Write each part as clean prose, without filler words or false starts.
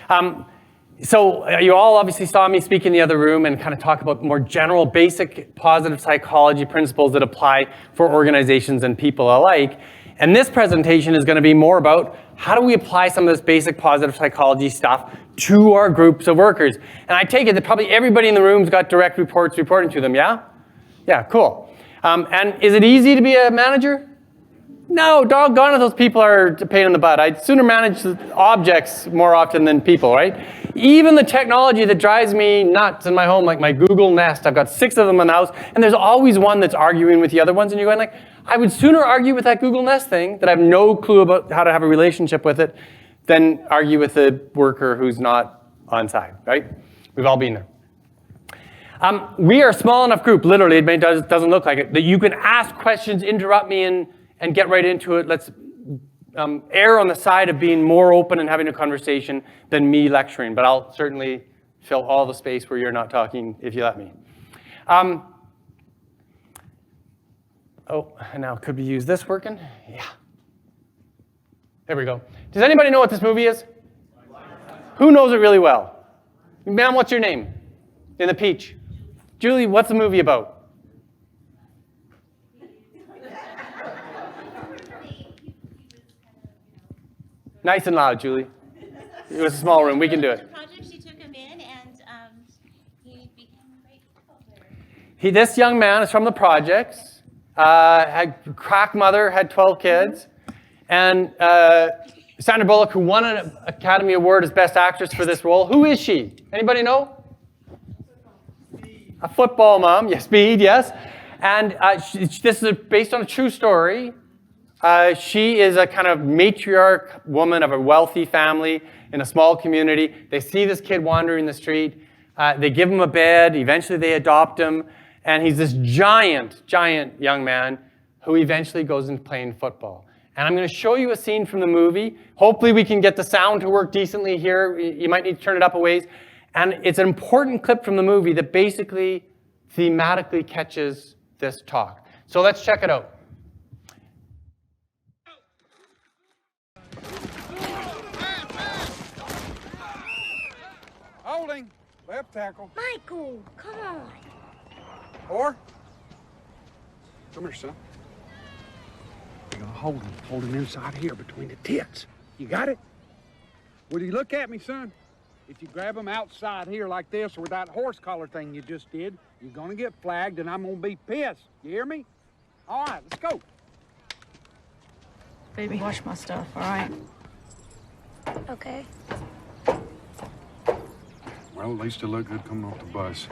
So you all obviously saw me speak in the other room and kind of talk about more general, basic positive psychology principles that apply for organizations and people alike. And this presentation is going to be more about how do we apply some of this basic positive psychology stuff to our groups of workers. And I take it that probably everybody in the room's got direct reports reporting to them, yeah? Yeah, cool. And is it easy to be a manager? No, doggone it, those people are a pain in the butt. I'd sooner manage objects more often than people, right? Even the technology that drives me nuts in my home, like my Google Nest, I've got 6 of them in the house, and there's always one that's arguing with the other ones, and you're going like, I would sooner argue with that Google Nest thing that I have no clue about how to have a relationship with it than argue with a worker who's not on side, right? We've all been there. We are a small enough group, literally, it doesn't look like it, that you can ask questions, interrupt me, and get right into it. Let's err on the side of being more open and having a conversation than me lecturing, but I'll certainly fill all the space where you're not talking if you let me. Oh, now could we use this working? Yeah. There we go. Does anybody know what this movie is? Who knows it really well? Ma'am, what's your name? In the peach. Julie, what's the movie about? Nice and loud, Julie. It was a small room. We can do it. Project, she took him in, and he became a great football player. This young man is from the projects. Had crack mother, had 12 kids, and Sandra Bullock, who won an Academy Award as Best Actress for this role. Who is she? Anybody know? A football mom. Yes, Speed. Yes, and this is based on a true story. She is a kind of matriarch woman of a wealthy family in a small community. They see this kid wandering the street. They give him a bed. Eventually, they adopt him. And he's this giant, giant young man who eventually goes into playing football. And I'm going to show you a scene from the movie. Hopefully, we can get the sound to work decently here. You might need to turn it up a ways. And it's an important clip from the movie that basically thematically catches this talk. So let's check it out. Holding. Left tackle. Michael, come on. Or? Come here, son. You're gonna hold him. Hold him inside here between the tits. You got it? Will you look at me, son? If you grab him outside here like this or with that horse collar thing you just did, you're gonna get flagged and I'm gonna be pissed. You hear me? All right, let's go. Baby, wash my stuff, all right? Okay. Well, at least he'll look good coming off the bus.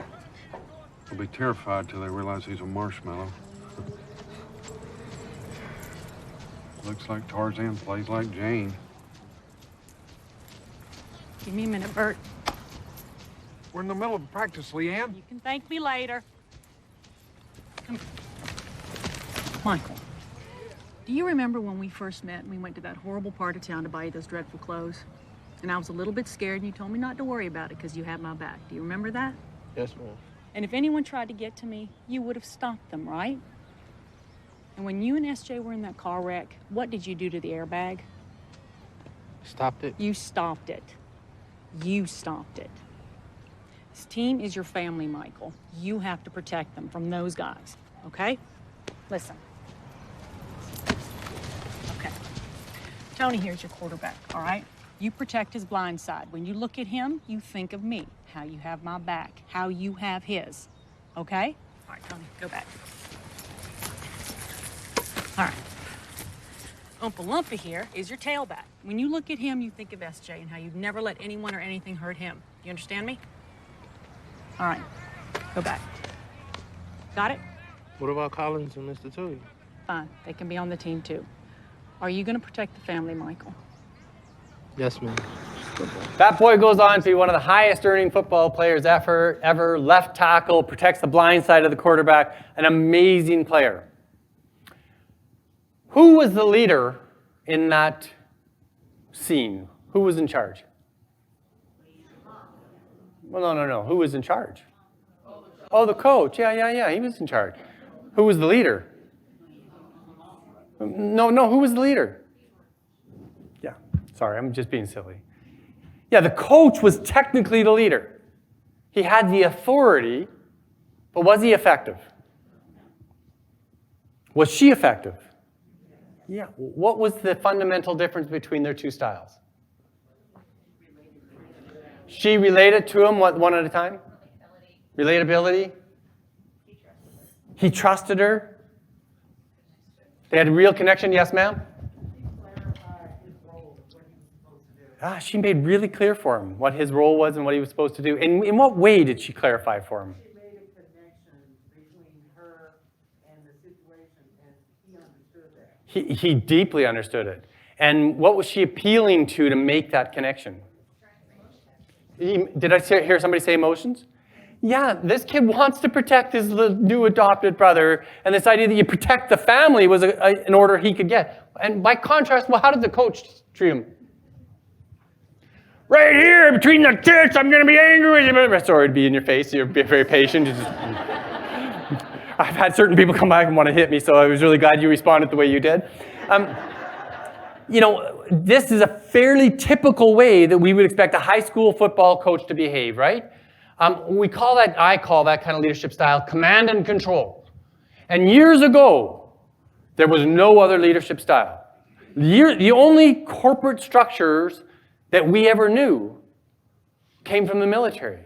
They'll be terrified till they realize he's a marshmallow. Looks like Tarzan plays like Jane. Give me a minute, Bert. We're in the middle of practice, Leanne. You can thank me later. Come here. Michael, do you remember when we first met and we went to that horrible part of town to buy you those dreadful clothes? And I was a little bit scared and you told me not to worry about it because you had my back. Do you remember that? Yes, ma'am. And if anyone tried to get to me, you would have stopped them, right? And when you and SJ were in that car wreck, what did you do to the airbag? Stopped it? You stopped it. You stopped it. This team is your family, Michael. You have to protect them from those guys, okay? Listen. Okay. Tony here's your quarterback, all right? You protect his blind side. When you look at him, you think of me, how you have my back, how you have his, okay? All right, Tony, go back. All right. Oompa Loompa here is your tailback. When you look at him, you think of SJ and how you'd never let anyone or anything hurt him. You understand me? All right, go back. Got it? What about Collins and Mr. Tui? Fine, they can be on the team too. Are you gonna protect the family, Michael? Yes, ma'am. That boy goes on to be one of the highest earning football players ever. Left tackle, protects the blind side of the quarterback, an amazing player. Who was the leader in that scene? Who was in charge? Well, no. Who was in charge? Oh, the coach. Yeah. He was in charge. Who was the leader? No. Who was the leader? Yeah. Sorry, I'm just being silly. Yeah, the coach was technically the leader. He had the authority, but was he effective? Was she effective? Yeah. What was the fundamental difference between their two styles? She related to him one at a time? Relatability. He trusted her. They had a real connection. Yes, ma'am? She made really clear for him what his role was and what he was supposed to do. In what way did she clarify for him? She made a connection between her and the situation, and he understood that. He deeply understood it. And what was she appealing to make that connection? Did I hear somebody say emotions? Yeah, this kid wants to protect his new adopted brother, and this idea that you protect the family was an order he could get. And by contrast, well, how did the coach treat him? Right here, between the tits, I'm going to be angry with you. Sorry to be in your face. You're very patient. I've had certain people come back and want to hit me, so I was really glad you responded the way you did. This is a fairly typical way that we would expect a high school football coach to behave, right? I call that kind of leadership style command and control. And years ago, there was no other leadership style. The only corporate structures that we ever knew came from the military.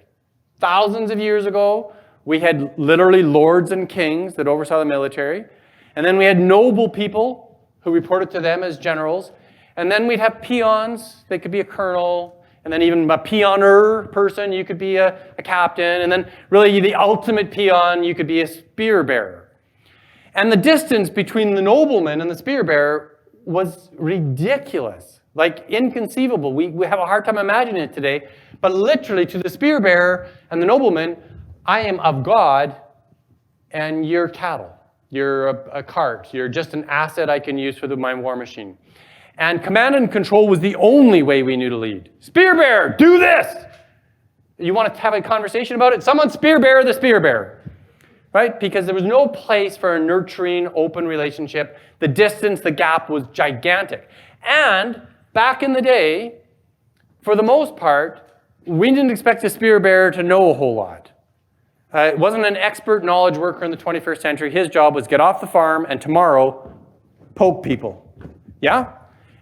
Thousands of years ago, we had literally lords and kings that oversaw the military. And then we had noble people who reported to them as generals. And then we'd have peons. They could be a colonel. And then even a peoner person, you could be a captain. And then really the ultimate peon, you could be a spear bearer. And the distance between the nobleman and the spear bearer was ridiculous. Like inconceivable. We have a hard time imagining it today. But literally to the spear bearer and the nobleman, I am of God and you're cattle. You're a cart. You're just an asset I can use for my war machine. And command and control was the only way we knew to lead. Spear bearer, do this! You want to have a conversation about it? Someone spear bearer the spear bearer. Right? Because there was no place for a nurturing, open relationship. The distance, the gap was gigantic. And back in the day, for the most part, we didn't expect a spear bearer to know a whole lot. It wasn't an expert knowledge worker in the 21st century. His job was get off the farm and tomorrow poke people. Yeah?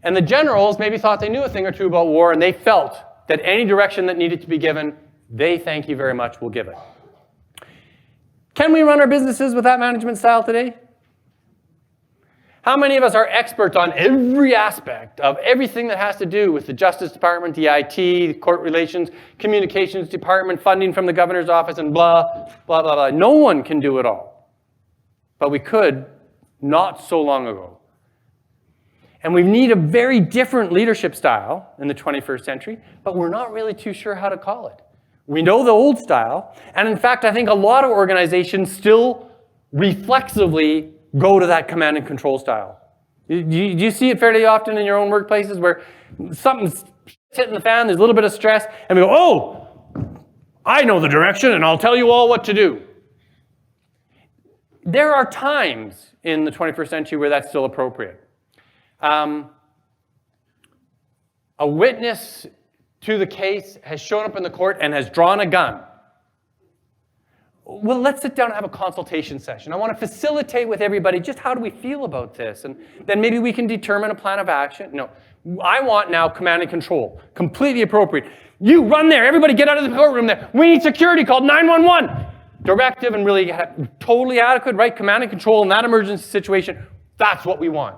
And the generals maybe thought they knew a thing or two about war, and they felt that any direction that needed to be given, they, thank you very much, will give it. Can we run our businesses with that management style today? How many of us are experts on every aspect of everything that has to do with the Justice Department, the IT, the court relations, communications department, funding from the governor's office, and blah, blah, blah, blah. No one can do it all. But we could not so long ago. And we need a very different leadership style in the 21st century, but we're not really too sure how to call it. We know the old style, and in fact, I think a lot of organizations still reflexively go to that command and control style. Do you see it fairly often in your own workplaces where something's hitting the fan, there's a little bit of stress, and we go, oh, I know the direction, and I'll tell you all what to do. There are times in the 21st century where that's still appropriate. A witness to the case has shown up in the court and has drawn a gun. Well, let's sit down and have a consultation session. I want to facilitate with everybody just how do we feel about this? And then maybe we can determine a plan of action. No, I want now command and control. Completely appropriate. You run there. Everybody get out of the courtroom there. We need security. Called 911. Directive and really totally adequate, right? Command and control in that emergency situation. That's what we want.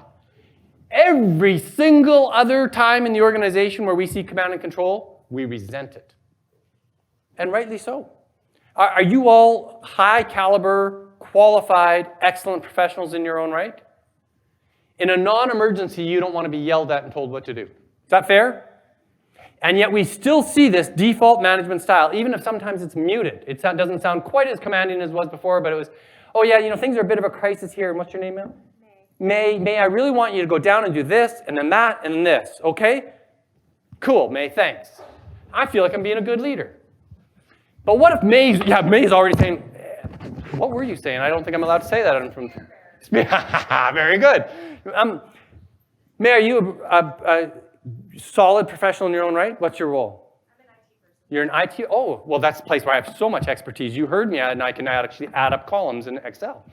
Every single other time in the organization where we see command and control, we resent it. And rightly so. Are you all high caliber, qualified, excellent professionals in your own right? In a non-emergency, you don't want to be yelled at and told what to do. Is that fair? And yet we still see this default management style, even if sometimes it's muted. It doesn't sound quite as commanding as it was before, but it was, oh yeah, things are a bit of a crisis here. And what's your name, ma'am? May, I really want you to go down and do this, and then that, and then this, okay? Cool, May, thanks. I feel like I'm being a good leader. But what if May's already saying, what were you saying? I don't think I'm allowed to say that. Very good. May, are you a solid professional in your own right? What's your role? You're an IT, oh, well, that's a place where I have so much expertise. You heard me, and I can actually add up columns in Excel.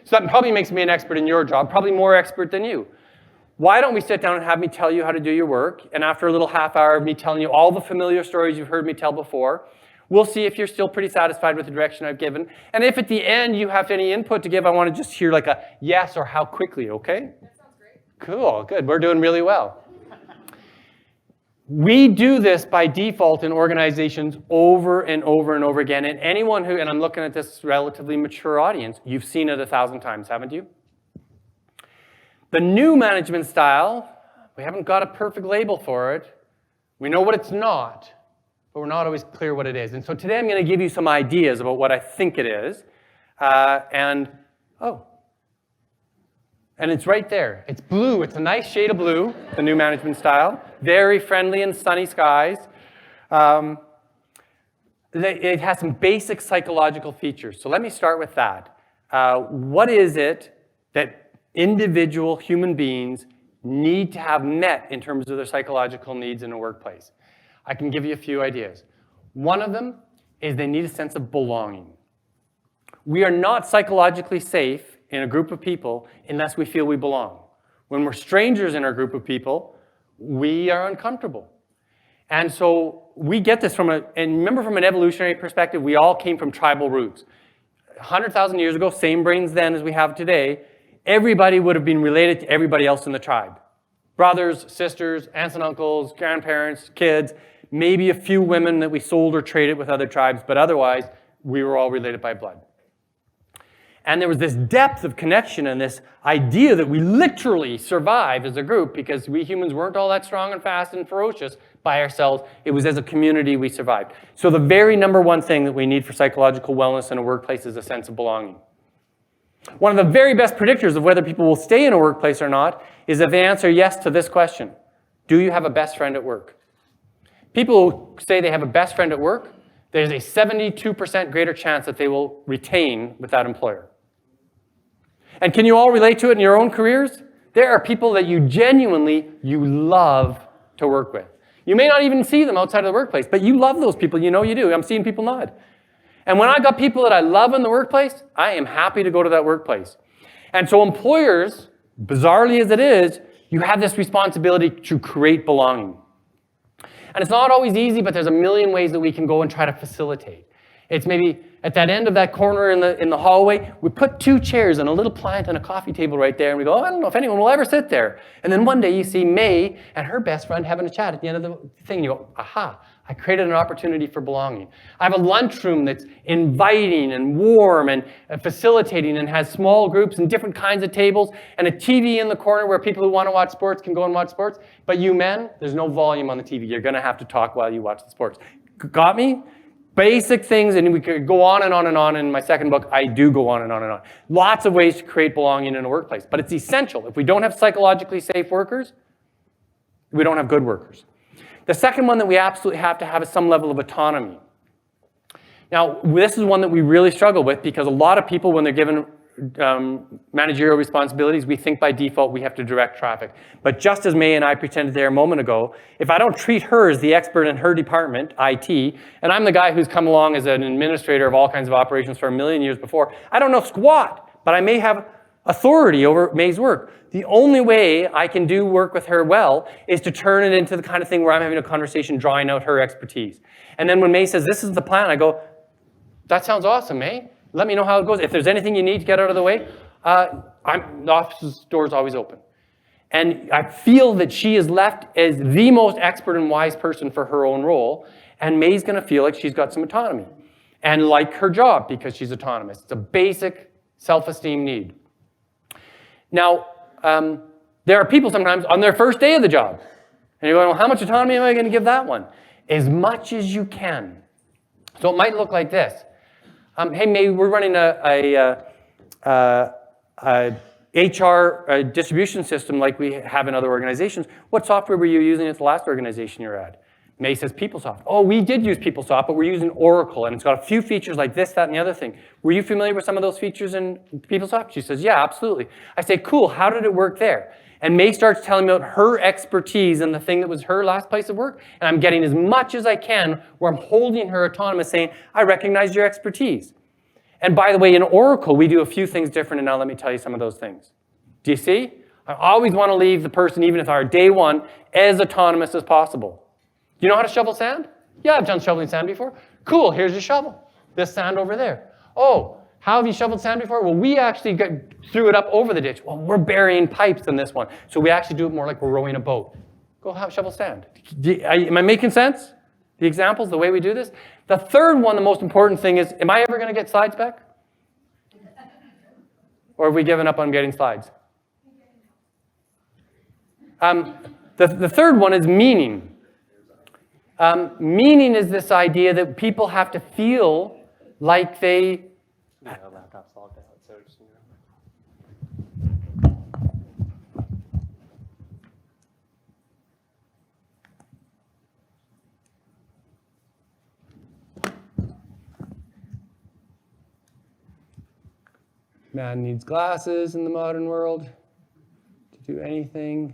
So that probably makes me an expert in your job, probably more expert than you. Why don't we sit down and have me tell you how to do your work, and after a little half hour of me telling you all the familiar stories you've heard me tell before, we'll see if you're still pretty satisfied with the direction I've given. And if at the end you have any input to give, I want to just hear like a yes or how quickly, okay? That sounds great. Cool, good, we're doing really well. We do this by default in organizations over and over and over again. And anyone who, and I'm looking at this relatively mature audience, you've seen it 1,000 times, haven't you? The new management style, we haven't got a perfect label for it. We know what it's not, but we're not always clear what it is. And so today I'm going to give you some ideas about what I think it is. And it's right there. It's blue. It's a nice shade of blue, the new management style. Very friendly and sunny skies. It has some basic psychological features. So let me start with that. What is it that individual human beings need to have met in terms of their psychological needs in a workplace? I can give you a few ideas. One of them is they need a sense of belonging. We are not psychologically safe in a group of people unless we feel we belong. When we're strangers in our group of people, we are uncomfortable. And so we get this and remember from an evolutionary perspective, we all came from tribal roots. 100,000 years ago, same brains then as we have today, everybody would have been related to everybody else in the tribe. Brothers, sisters, aunts and uncles, grandparents, kids, maybe a few women that we sold or traded with other tribes, but otherwise, we were all related by blood. And there was this depth of connection and this idea that we literally survived as a group because we humans weren't all that strong and fast and ferocious by ourselves. It was as a community we survived. So the very number one thing that we need for psychological wellness in a workplace is a sense of belonging. One of the very best predictors of whether people will stay in a workplace or not is if they answer yes to this question. Do you have a best friend at work? People who say they have a best friend at work, there's a 72% greater chance that they will retain with that employer. And can you all relate to it in your own careers? There are people that you love to work with. You may not even see them outside of the workplace, but you love those people. You know you do. I'm seeing people nod. And when I got people that I love in the workplace, I am happy to go to that workplace. And so employers, bizarrely as it is, you have this responsibility to create belonging. And it's not always easy, but there's a million ways that we can go and try to facilitate. It's maybe at that end of that corner in the hallway, we put 2 chairs and a little plant and a coffee table right there, and we go, oh, I don't know if anyone will ever sit there. And then one day you see May and her best friend having a chat at the end of the thing, and you go, aha, I created an opportunity for belonging. I have a lunchroom that's inviting and warm and facilitating and has small groups and different kinds of tables and a TV in the corner where people who want to watch sports can go and watch sports. But you men, there's no volume on the TV. You're going to have to talk while you watch the sports. Got me? Basic things, and we could go on and on and on. In my second book, I do go on and on and on. Lots of ways to create belonging in a workplace, but it's essential. If we don't have psychologically safe workers, we don't have good workers. The second one that we absolutely have to have is some level of autonomy. Now, this is one that we really struggle with because a lot of people, when they're given managerial responsibilities, we think by default we have to direct traffic. But just as May and I pretended there a moment ago, if I don't treat her as the expert in her department, IT, and I'm the guy who's come along as an administrator of all kinds of operations for a million years before, I don't know squat, but I may have authority over May's work. The only way I can do work with her well is to turn it into the kind of thing where I'm having a conversation drawing out her expertise. And then when May says, this is the plan, I go, that sounds awesome, May. Let me know how it goes. If there's anything you need to get out of the way, the office's door's always open. And I feel that she is left as the most expert and wise person for her own role, and May's going to feel like she's got some autonomy and like her job because she's autonomous. It's a basic self-esteem need. Now, there are people sometimes on their first day of the job, and you're going, well, how much autonomy am I going to give that one? As much as you can. So it might look like this. Hey, May, we're running a HR distribution system like we have in other organizations. What software were you using at the last organization you're at? May says PeopleSoft. Oh, we did use PeopleSoft, but we're using Oracle, and it's got a few features like this, that, and the other thing. Were you familiar with some of those features in PeopleSoft? She says, yeah, absolutely. I say, cool, how did it work there? And May starts telling me about her expertise in the thing that was her last place of work. And I'm getting as much as I can where I'm holding her autonomous, saying, I recognize your expertise. And by the way, in Oracle, we do a few things different, and now let me tell you some of those things. Do you see? I always want to leave the person, even if they're day one, as autonomous as possible. Do you know how to shovel sand? Yeah, I've done shoveling sand before. Cool, here's your shovel. This sand over there. Oh, how have you shoveled sand before? Well, we actually threw it up over the ditch. Well, we're burying pipes in this one. So we actually do it more like we're rowing a boat. Go shovel sand. Am I making sense? The examples, the way we do this? The third one, the most important thing is, am I ever going to get slides back? Or have we given up on getting slides? The third one is meaning. Meaning is this idea that people have to feel like they... Yeah, laptop's logged out, so just, Man needs glasses in the modern world to do anything.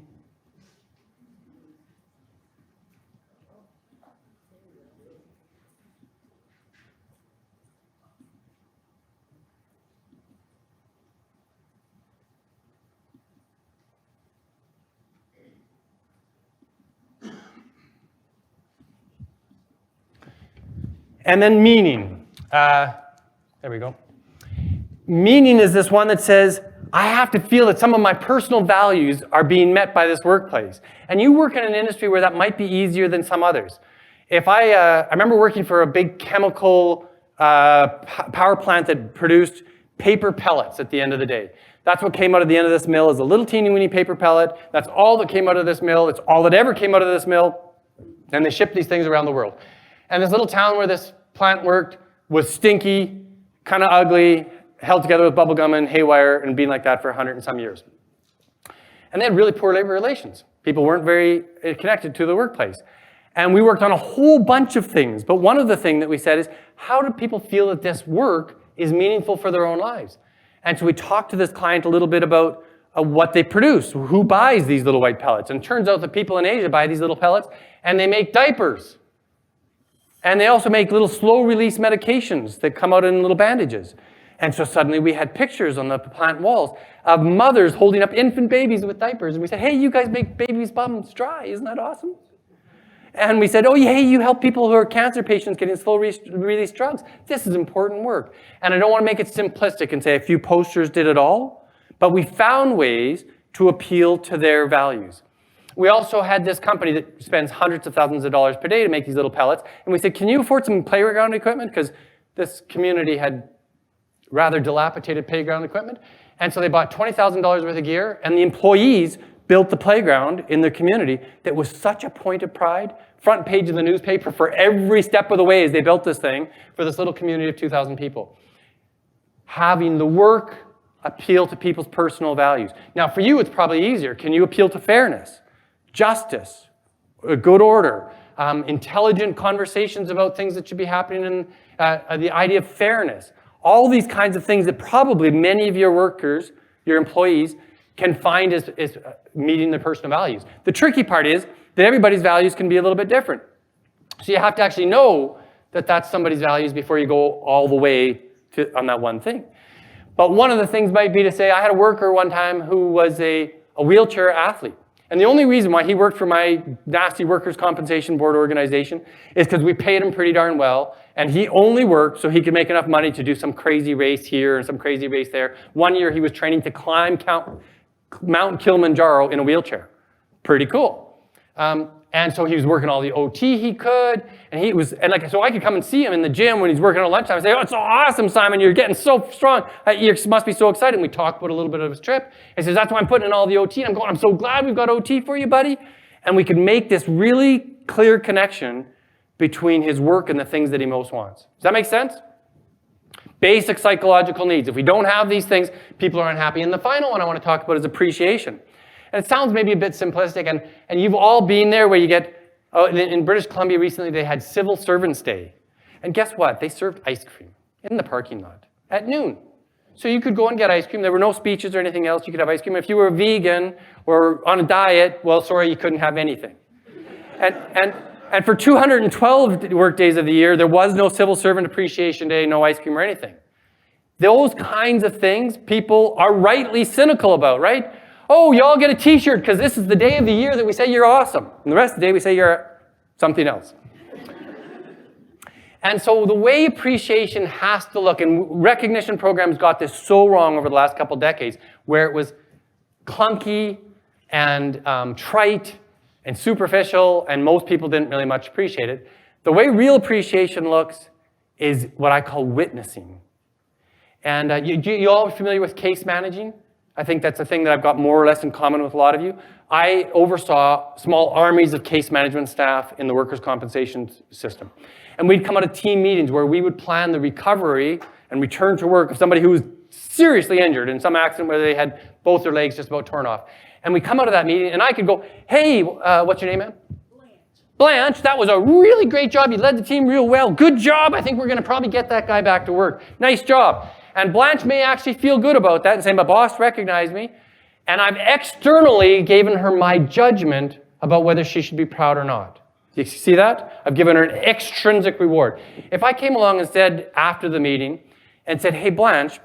And then meaning. There we go. Meaning is this one that says, I have to feel that some of my personal values are being met by this workplace. And you work in an industry where that might be easier than some others. If I remember working for a big chemical power plant that produced paper pellets at the end of the day. That's what came out of the end of this mill is a little teeny weeny paper pellet. That's all that came out of this mill. It's all that ever came out of this mill. And they shipped these things around the world. And this little town where this plant worked was stinky, kind of ugly, held together with bubble gum and haywire and been like that for 100 and some years. And they had really poor labor relations. People weren't very connected to the workplace. And we worked on a whole bunch of things. But one of the things that we said is, how do people feel that this work is meaningful for their own lives? And so we talked to this client a little bit about what they produce, who buys these little white pellets. And it turns out that people in Asia buy these little pellets and they make diapers. And they also make little slow-release medications that come out in little bandages. And so suddenly we had pictures on the plant walls of mothers holding up infant babies with diapers. And we said, hey, you guys make babies' bums dry. Isn't that awesome? And we said, oh, hey, you help people who are cancer patients getting slow-release drugs. This is important work. And I don't want to make it simplistic and say a few posters did it all. But we found ways to appeal to their values. We also had this company that spends hundreds of thousands of dollars per day to make these little pellets. And we said, can you afford some playground equipment? Because this community had rather dilapidated playground equipment. And so they bought $20,000 worth of gear, and the employees built the playground in their community that was such a point of pride. Front page of the newspaper for every step of the way as they built this thing for this little community of 2,000 people. Having the work appeal to people's personal values. Now, for you, it's probably easier. Can you appeal to fairness? Justice, good order, intelligent conversations about things that should be happening, and the idea of fairness. All these kinds of things that probably many of your workers, your employees, can find as meeting their personal values. The tricky part is that everybody's values can be a little bit different. So you have to actually know that that's somebody's values before you go all the way on that one thing. But one of the things might be to say, I had a worker one time who was a wheelchair athlete. And the only reason why he worked for my nasty workers' compensation board organization is because we paid him pretty darn well. And he only worked so he could make enough money to do some crazy race here and some crazy race there. One year he was training to climb Mount Kilimanjaro in a wheelchair. Pretty cool. And so he was working all the OT he could, and so I could come and see him in the gym when he's working on lunchtime and say, oh, it's so awesome, Simon, you're getting so strong. You must be so excited. And we talked about a little bit of his trip. He says, that's why I'm putting in all the OT. And I'm going, I'm so glad we've got OT for you, buddy. And we could make this really clear connection between his work and the things that he most wants. Does that make sense? Basic psychological needs. If we don't have these things, people are unhappy. And the final one I want to talk about is appreciation. And it sounds maybe a bit simplistic, and you've all been there where you get, in British Columbia recently, they had Civil Servants Day. And guess what? They served ice cream in the parking lot at noon. So you could go and get ice cream. There were no speeches or anything else. You could have ice cream. If you were vegan or on a diet, well, sorry, you couldn't have anything. And for 212 work days of the year, there was no Civil Servant Appreciation Day, no ice cream or anything. Those kinds of things people are rightly cynical about, right? Oh, you all get a t-shirt because this is the day of the year that we say you're awesome. And the rest of the day we say you're something else. And so the way appreciation has to look, and recognition programs got this so wrong over the last couple decades, where it was clunky and trite and superficial, and most people didn't really much appreciate it. The way real appreciation looks is what I call witnessing. And you all familiar with case managing? I think that's a thing that I've got more or less in common with a lot of you. I oversaw small armies of case management staff in the workers' compensation system. And we'd come out of team meetings where we would plan the recovery and return to work of somebody who was seriously injured in some accident where they had both their legs just about torn off. And we come out of that meeting and I could go, hey, what's your name, ma'am? Blanche, that was a really great job. You led the team real well. Good job. I think we're going to probably get that guy back to work. Nice job. And Blanche may actually feel good about that and say, my boss recognized me. And I've externally given her my judgment about whether she should be proud or not. You see that? I've given her an extrinsic reward. If I came along and said after the meeting and said, hey, Blanche,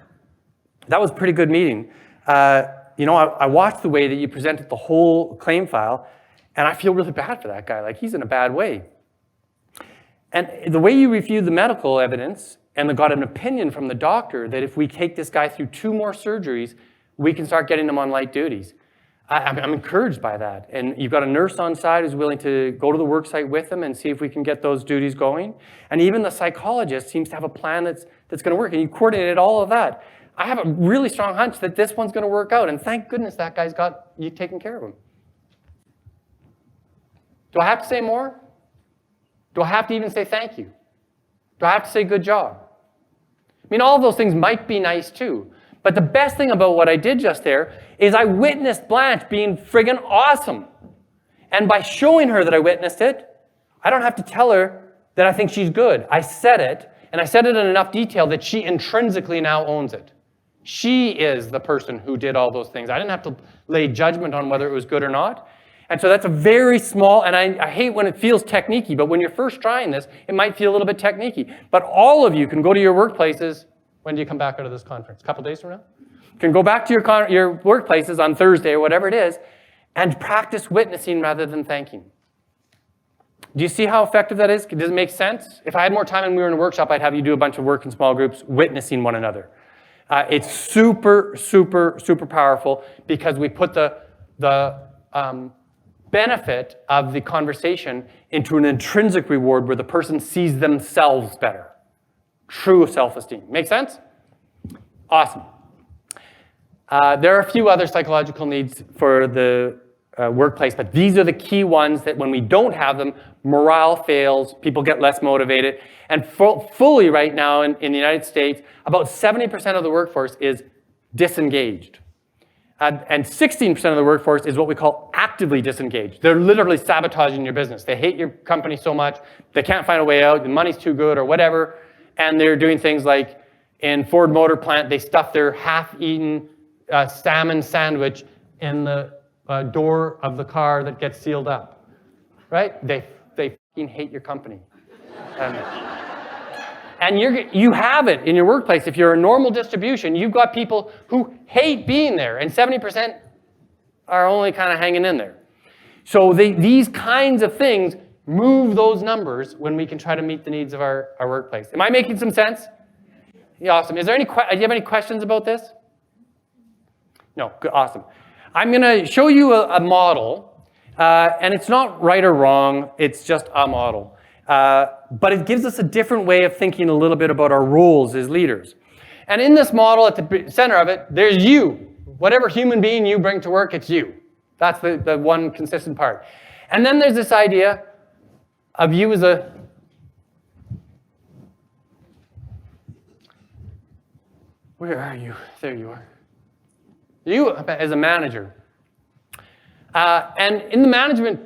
that was a pretty good meeting. I watched the way that you presented the whole claim file, and I feel really bad for that guy. Like, he's in a bad way. And the way you reviewed the medical evidence and got an opinion from the doctor that if we take this guy through 2 more surgeries, we can start getting him on light duties. I'm encouraged by that. And you've got a nurse on site who's willing to go to the work site with them and see if we can get those duties going. And even the psychologist seems to have a plan that's going to work. And you coordinated all of that. I have a really strong hunch that this one's going to work out. And thank goodness that guy's got you taking care of him. Do I have to say more? Do I have to even say thank you? Do I have to say good job? I mean, all of those things might be nice too. But the best thing about what I did just there is I witnessed Blanche being friggin' awesome. And by showing her that I witnessed it, I don't have to tell her that I think she's good. I said it, and I said it in enough detail that she intrinsically now owns it. She is the person who did all those things. I didn't have to lay judgment on whether it was good or not. And so that's a very small, and I hate when it feels techniquey, but when you're first trying this, it might feel a little bit techniquey. But all of you can go to your workplaces. When do you come back out of this conference? A couple days from now? You can go back to your workplaces on Thursday or whatever it is and practice witnessing rather than thanking. Do you see how effective that is? Does it make sense? If I had more time and we were in a workshop, I'd have you do a bunch of work in small groups witnessing one another. It's super, super, super powerful because we put the benefit of the conversation into an intrinsic reward where the person sees themselves better. True self-esteem. Make sense? Awesome. There are a few other psychological needs for the workplace, but these are the key ones that when we don't have them, morale fails, people get less motivated. And fully right now in the United States, about 70% of the workforce is disengaged. And 16% of the workforce is what we call actively disengaged. They're literally sabotaging your business. They hate your company so much, they can't find a way out, the money's too good or whatever. And they're doing things like in Ford Motor Plant, they stuff their half-eaten salmon sandwich in the door of the car that gets sealed up, right? They fucking hate your company. And you have it in your workplace. If you're a normal distribution, you've got people who hate being there, and 70% are only kind of hanging in there. So these kinds of things move those numbers when we can try to meet the needs of our workplace. Am I making some sense? Yeah, awesome. Do you have any questions about this? No, good, awesome. I'm going to show you a model, and it's not right or wrong, it's just a model. But it gives us a different way of thinking a little bit about our roles as leaders. And in this model, at the center of it, there's you. Whatever human being you bring to work, it's you. That's the one consistent part. And then there's this idea of you as a where are you? There you are. You as a manager. And in the management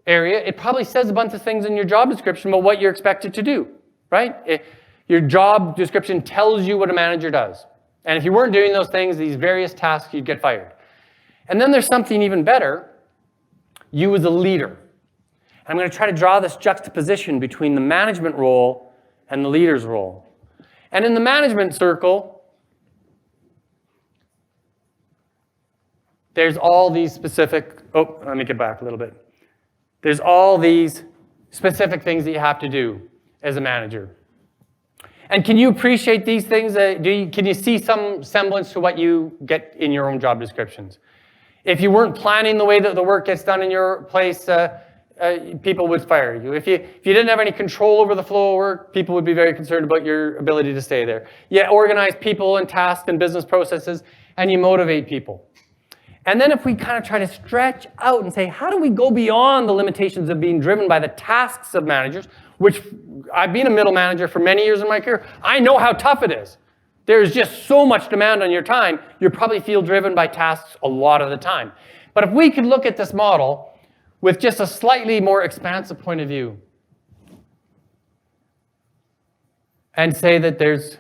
area, it probably says a bunch of things in your job description about what you're expected to do, right? Your job description tells you what a manager does. And if you weren't doing those things, these various tasks, you'd get fired. And then there's something even better. You as a leader. I'm going to try to draw this juxtaposition between the management role and the leader's role. And in the management circle, there's all these specific, let me get back a little bit. There's all these specific things that you have to do as a manager. And can you appreciate these things? Can you see some semblance to what you get in your own job descriptions? If you weren't planning the way that the work gets done in your place, people would fire you. If you didn't have any control over the flow of work, people would be very concerned about your ability to stay there. You organize people and tasks and business processes, and you motivate people. And then if we kind of try to stretch out and say, how do we go beyond the limitations of being driven by the tasks of managers, which I've been a middle manager for many years in my career. I know how tough it is. There's just so much demand on your time, you probably feel driven by tasks a lot of the time. But if we could look at this model with just a slightly more expansive point of view and say that there's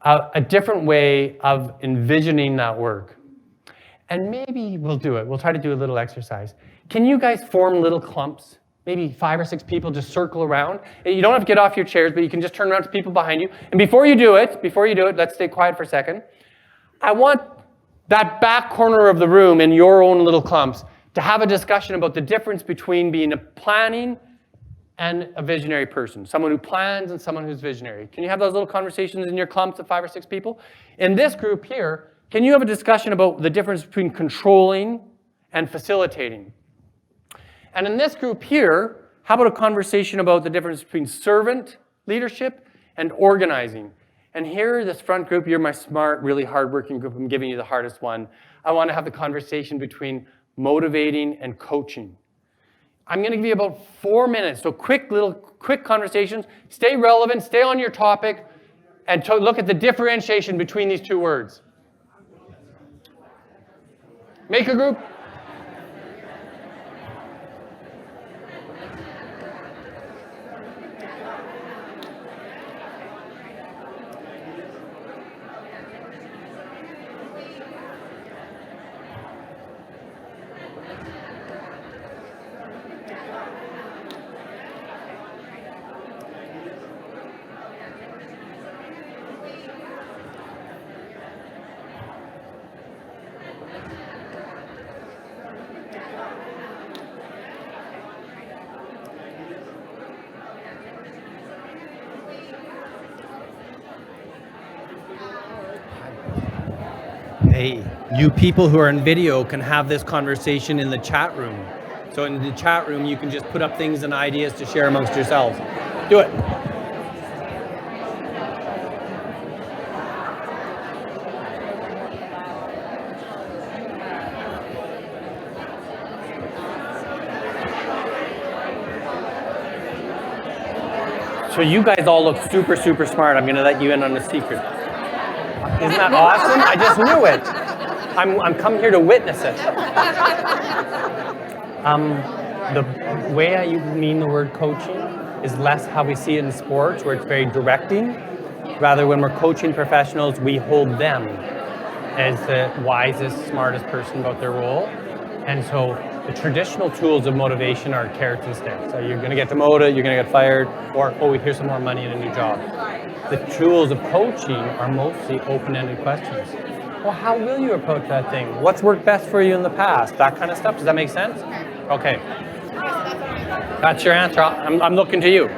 a different way of envisioning that work. And maybe we'll do it. We'll try to do a little exercise. Can you guys form little clumps? Maybe 5 or 6 people just circle around. You don't have to get off your chairs, but you can just turn around to people behind you. And before you do it, let's stay quiet for a second. I want that back corner of the room in your own little clumps to have a discussion about the difference between being a planning and a visionary person, someone who plans and someone who's visionary. Can you have those little conversations in your clumps of 5 or 6 people? In this group here, can you have a discussion about the difference between controlling and facilitating? And in this group here, how about a conversation about the difference between servant leadership and organizing? And here, this front group, you're my smart, really hardworking group. I'm giving you the hardest one. I want to have the conversation between motivating and coaching. I'm going to give you about 4 minutes, so quick conversations. Stay relevant, stay on your topic, and look at the differentiation between these 2 words. Make a group. Hey, you people who are in video can have this conversation in the chat room. So in the chat room, you can just put up things and ideas to share amongst yourselves. Do it. So you guys all look super, super smart. I'm going to let you in on a secret. Isn't that awesome? I just knew it. I'm come here to witness it. The way I mean the word coaching is less how we see it in sports, where it's very directing. Rather, when we're coaching professionals, we hold them as the wisest, smartest person about their role. And so the traditional tools of motivation are carrots and sticks. So you're going to get demoted, you're going to get fired, or, oh, here's some more money and a new job. The tools of coaching are mostly open-ended questions. Well, how will you approach that thing? What's worked best for you in the past? That kind of stuff. Does that make sense? Okay. That's your answer. I'm looking to you.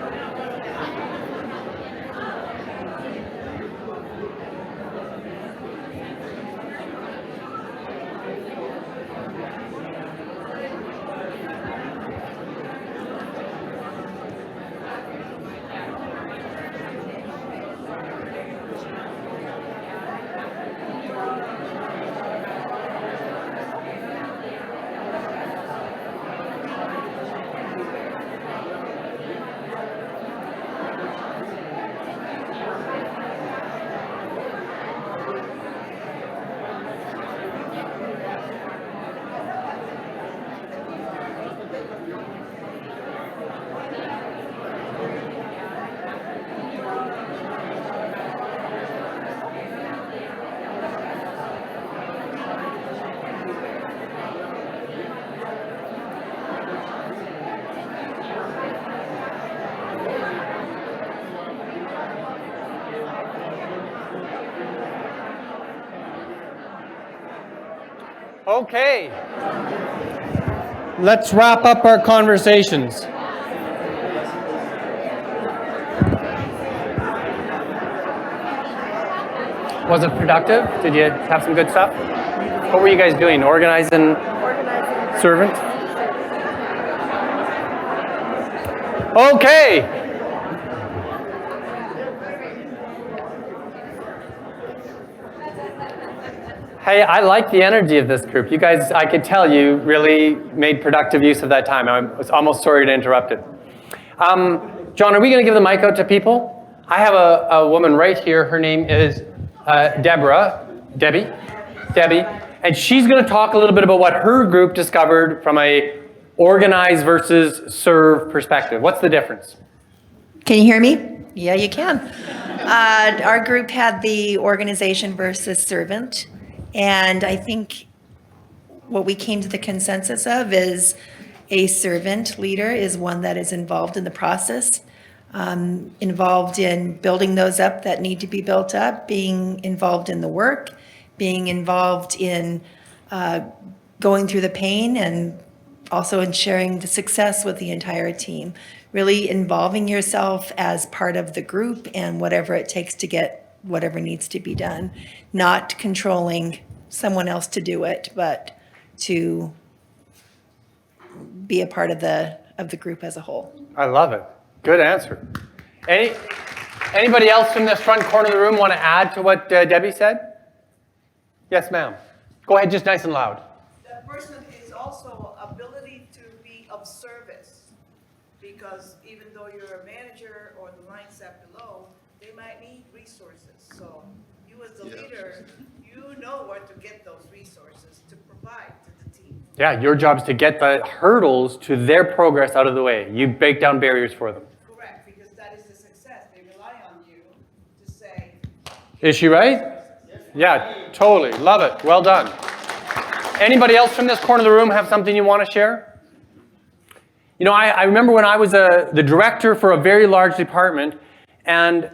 Okay. Let's wrap up our conversations. Was it productive? Did you have some good stuff? What were you guys doing? Organizing servant? Okay. Hey, I like the energy of this group. You guys, I could tell you really made productive use of that time. I was almost sorry to interrupt it. John, are we going to give the mic out to people? I have a woman right here. Her name is Debbie, and she's going to talk a little bit about what her group discovered from a organize versus serve perspective. What's the difference? Can you hear me? Yeah, you can. Our group had the organization versus servant, and I think what we came to the consensus of is a servant leader is one that is involved in the process, involved in building those up that need to be built up, being involved in the work, being involved in going through the pain, and also in sharing the success with the entire team. Really involving yourself as part of the group and whatever it takes to get whatever needs to be done. Not controlling someone else to do it, but to be a part of the group as a whole. I love it. Good answer. Anybody else from this front corner of the room want to add to what Debbie said? Yes, ma'am. Go ahead, just nice and loud. That person is also ability to be of service, because even though you're a manager or the line step below, they might need resources. So you as the leader, you know where to get those resources to provide to the team. Yeah, your job is to get the hurdles to their progress out of the way. You break down barriers for them. Correct, because that is the success. They rely on you to say. Is she right? Yeah, totally. Love it. Well done. Anybody else from this corner of the room have something you want to share? You know, I remember when I was the director for a very large department, and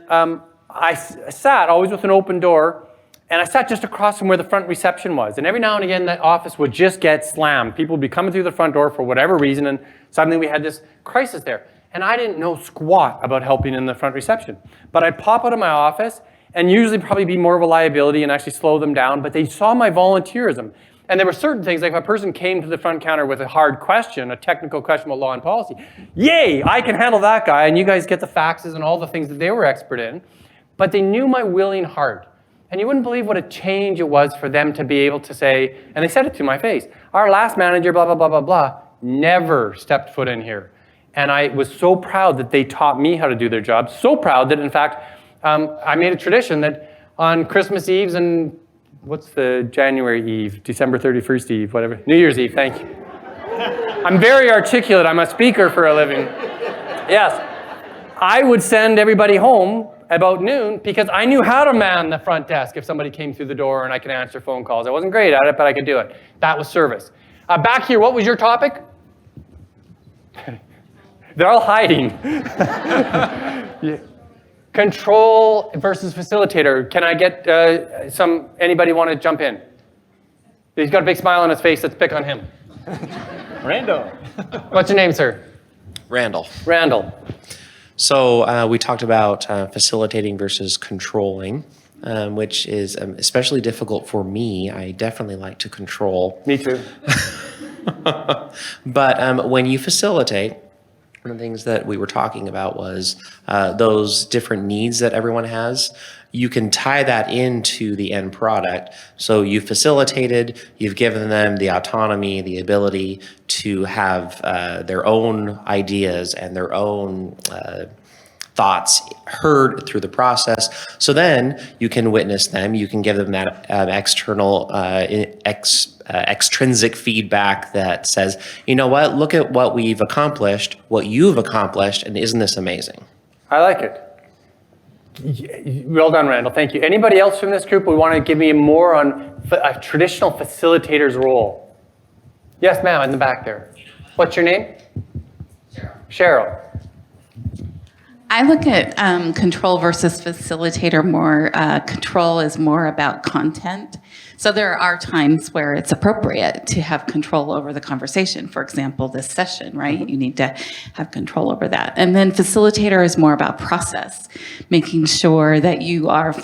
I sat always with an open door, and I sat just across from where the front reception was. And every now and again, that office would just get slammed. People would be coming through the front door for whatever reason, and suddenly we had this crisis there. And I didn't know squat about helping in the front reception. But I'd pop out of my office and usually probably be more of a liability and actually slow them down, but they saw my volunteerism. And there were certain things, like if a person came to the front counter with a hard question, a technical question about law and policy, yay, I can handle that guy, and you guys get the faxes and all the things that they were expert in. But they knew my willing heart. And you wouldn't believe what a change it was for them to be able to say, and they said it to my face, our last manager, blah, blah, blah, blah, blah, never stepped foot in here. And I was so proud that they taught me how to do their job, so proud that, in fact, I made a tradition that on Christmas Eves and what's the January Eve, December 31st Eve, whatever, New Year's Eve, thank you. I'm very articulate, I'm a speaker for a living. Yes, I would send everybody home about noon because I knew how to man the front desk if somebody came through the door and I could answer phone calls. I wasn't great at it, but I could do it. That was service. Back here, what was your topic? They're all hiding. Yeah. Control versus facilitator. Can I get anybody want to jump in? He's got a big smile on his face. Let's pick on him. Randall. What's your name, sir? Randall. Randall. So we talked about facilitating versus controlling, which is especially difficult for me. I definitely like to control. Me too. But when you facilitate, one of the things that we were talking about was those different needs that everyone has. You can tie that into the end product. So you facilitated, you've given them the autonomy, the ability to have their own ideas and their own thoughts heard through the process. So then you can witness them, you can give them that external, extrinsic feedback that says, you know what, look at what we've accomplished, what you've accomplished, and isn't this amazing? I like it. Well done, Randall. Thank you. Anybody else from this group would want to give me more on a traditional facilitator's role? Yes, ma'am, in the back there. What's your name? Cheryl. I look at control versus facilitator more. Control is more about content. So there are times where it's appropriate to have control over the conversation. For example, this session, right? You need to have control over that. And then facilitator is more about process, making sure that you are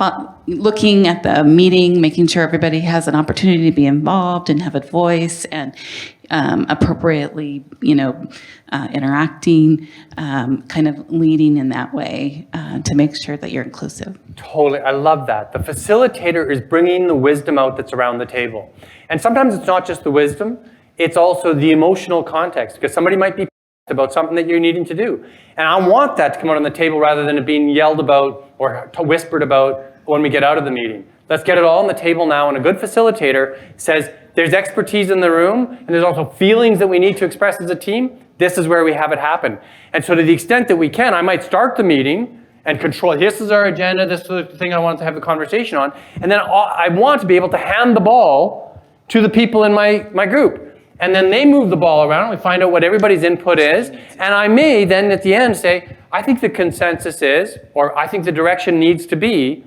looking at the meeting, making sure everybody has an opportunity to be involved and have a voice, and appropriately, interacting, kind of leading in that way to make sure that you're inclusive. Totally, I love that. The facilitator is bringing the wisdom out that's around the table. And sometimes it's not just the wisdom, it's also the emotional context, because somebody might be about something that you're needing to do. And I want that to come out on the table rather than it being yelled about or whispered about when we get out of the meeting. Let's get it all on the table now, and a good facilitator says, there's expertise in the room, and there's also feelings that we need to express as a team. This is where we have it happen. And so to the extent that we can, I might start the meeting and control, this is our agenda, this is the thing I want to have a conversation on, and then I want to be able to hand the ball to the people in my group. And then they move the ball around, we find out what everybody's input is, and I may then at the end say, I think the consensus is, or I think the direction needs to be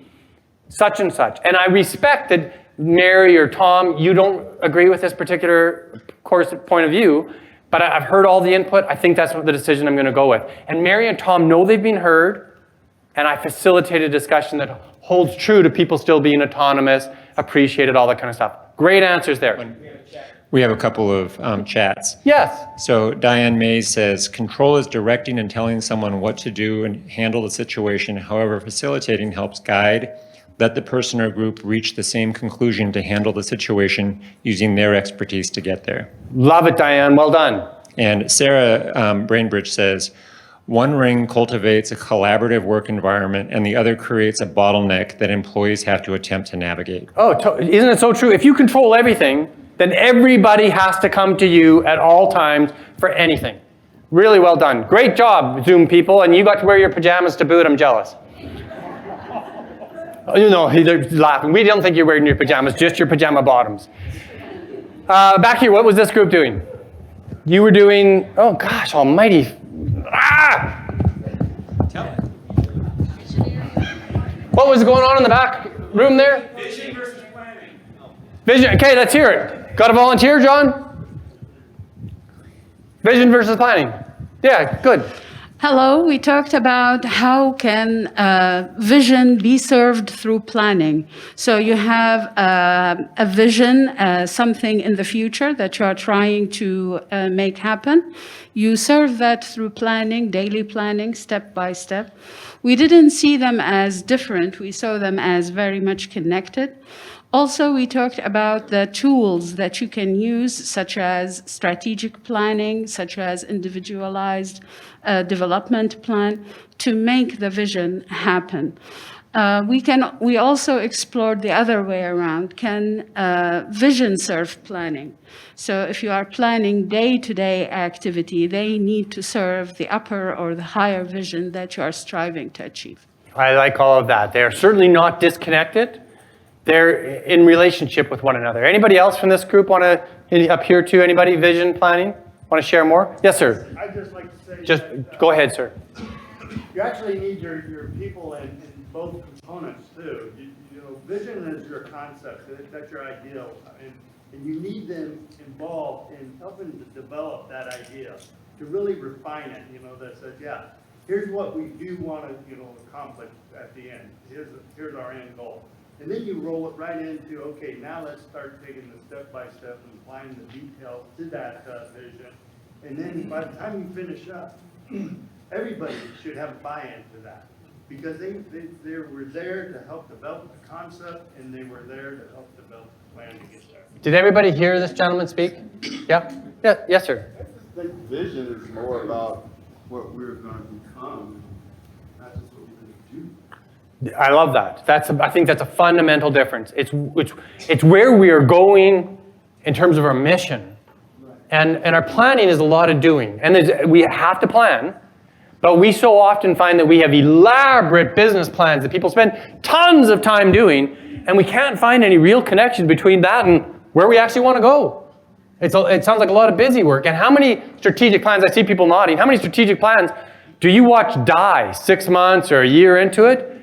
such and such. And I respect that Mary or Tom, you don't agree with this particular point of view, but I've heard all the input. I think that's the decision I'm going to go with. And Mary and Tom know they've been heard, and I facilitate a discussion that holds true to people still being autonomous, appreciated, all that kind of stuff. Great answers there. We have a couple of chats. Yes. So Diane Mays says, control is directing and telling someone what to do and handle the situation. However, facilitating helps guide. Let the person or group reach the same conclusion to handle the situation using their expertise to get there. Love it, Diane. Well done. And Sarah Brainbridge says, one ring cultivates a collaborative work environment and the other creates a bottleneck that employees have to attempt to navigate. Oh, isn't it so true? If you control everything, then everybody has to come to you at all times for anything. Really well done. Great job, Zoom people, and you got to wear your pajamas to boot. I'm jealous. They're laughing. We don't think you're wearing your pajamas, just your pajama bottoms. Back here, what was this group doing? You were doing, oh gosh almighty. Tell it. What was going on in the back room there? Vision versus planning. Vision, okay, let's hear it. Got a volunteer, John? Vision versus planning. Yeah, good. Hello, we talked about how can vision be served through planning. So you have a vision, something in the future that you are trying to make happen. You serve that through planning, daily planning, step by step. We didn't see them as different. We saw them as very much connected. Also, we talked about the tools that you can use, such as strategic planning, such as individualized development plan, to make the vision happen. We also explored the other way around. Can vision serve planning? So if you are planning day-to-day activity, they need to serve the upper or the higher vision that you are striving to achieve. I like all of that. They're certainly not disconnected. They're in relationship with one another. Anybody else from this group want to appear to anybody? Vision planning? Want to share more? Yes, sir. I'd just like to say... Just go ahead, sir. You actually need your people in both components, too. Vision is your concept. That's your ideal. And you need them involved in helping to develop that idea, to really refine it, that says, yeah, here's what we do want to, accomplish at the end. Here's our end goal. And then you roll it right into, okay, now let's start taking the step-by-step and applying the details to that vision. And then by the time you finish up, everybody should have a buy-in to that. Because they were there to help develop the concept, and they were there to help develop the plan to get there. Did everybody hear this gentleman speak? Yeah? Yeah. Yes, sir. I think vision is more about what we're going to become, not just what we're going to do. I love that. I think that's a fundamental difference. It's where we are going in terms of our mission. And our planning is a lot of doing. And we have to plan, but we so often find that we have elaborate business plans that people spend tons of time doing, and we can't find any real connection between that and where we actually want to go. It sounds like a lot of busy work. And how many strategic plans, I see people nodding, how many strategic plans do you watch die 6 months or a year into it?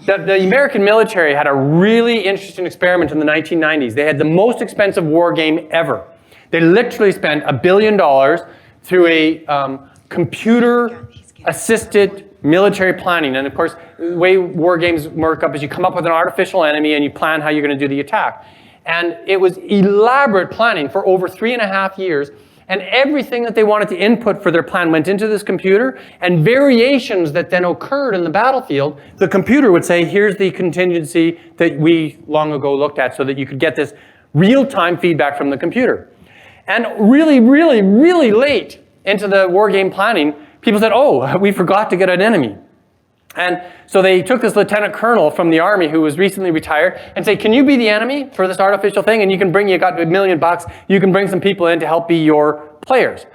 The American military had a really interesting experiment in the 1990s. They had the most expensive war game ever. They literally spent $1 billion through a computer-assisted military planning. And of course, the way war games work up is you come up with an artificial enemy and you plan how you're going to do the attack. And it was elaborate planning for over 3.5 years. And everything that they wanted to input for their plan went into this computer, and variations that then occurred in the battlefield, the computer would say, here's the contingency that we long ago looked at, so that you could get this real-time feedback from the computer. And really, really, really late into the war game planning, people said, oh, we forgot to get an enemy. And so they took this lieutenant colonel from the army who was recently retired and said, can you be the enemy for this artificial thing? And you got $1 million, you can bring some people in to help be your players.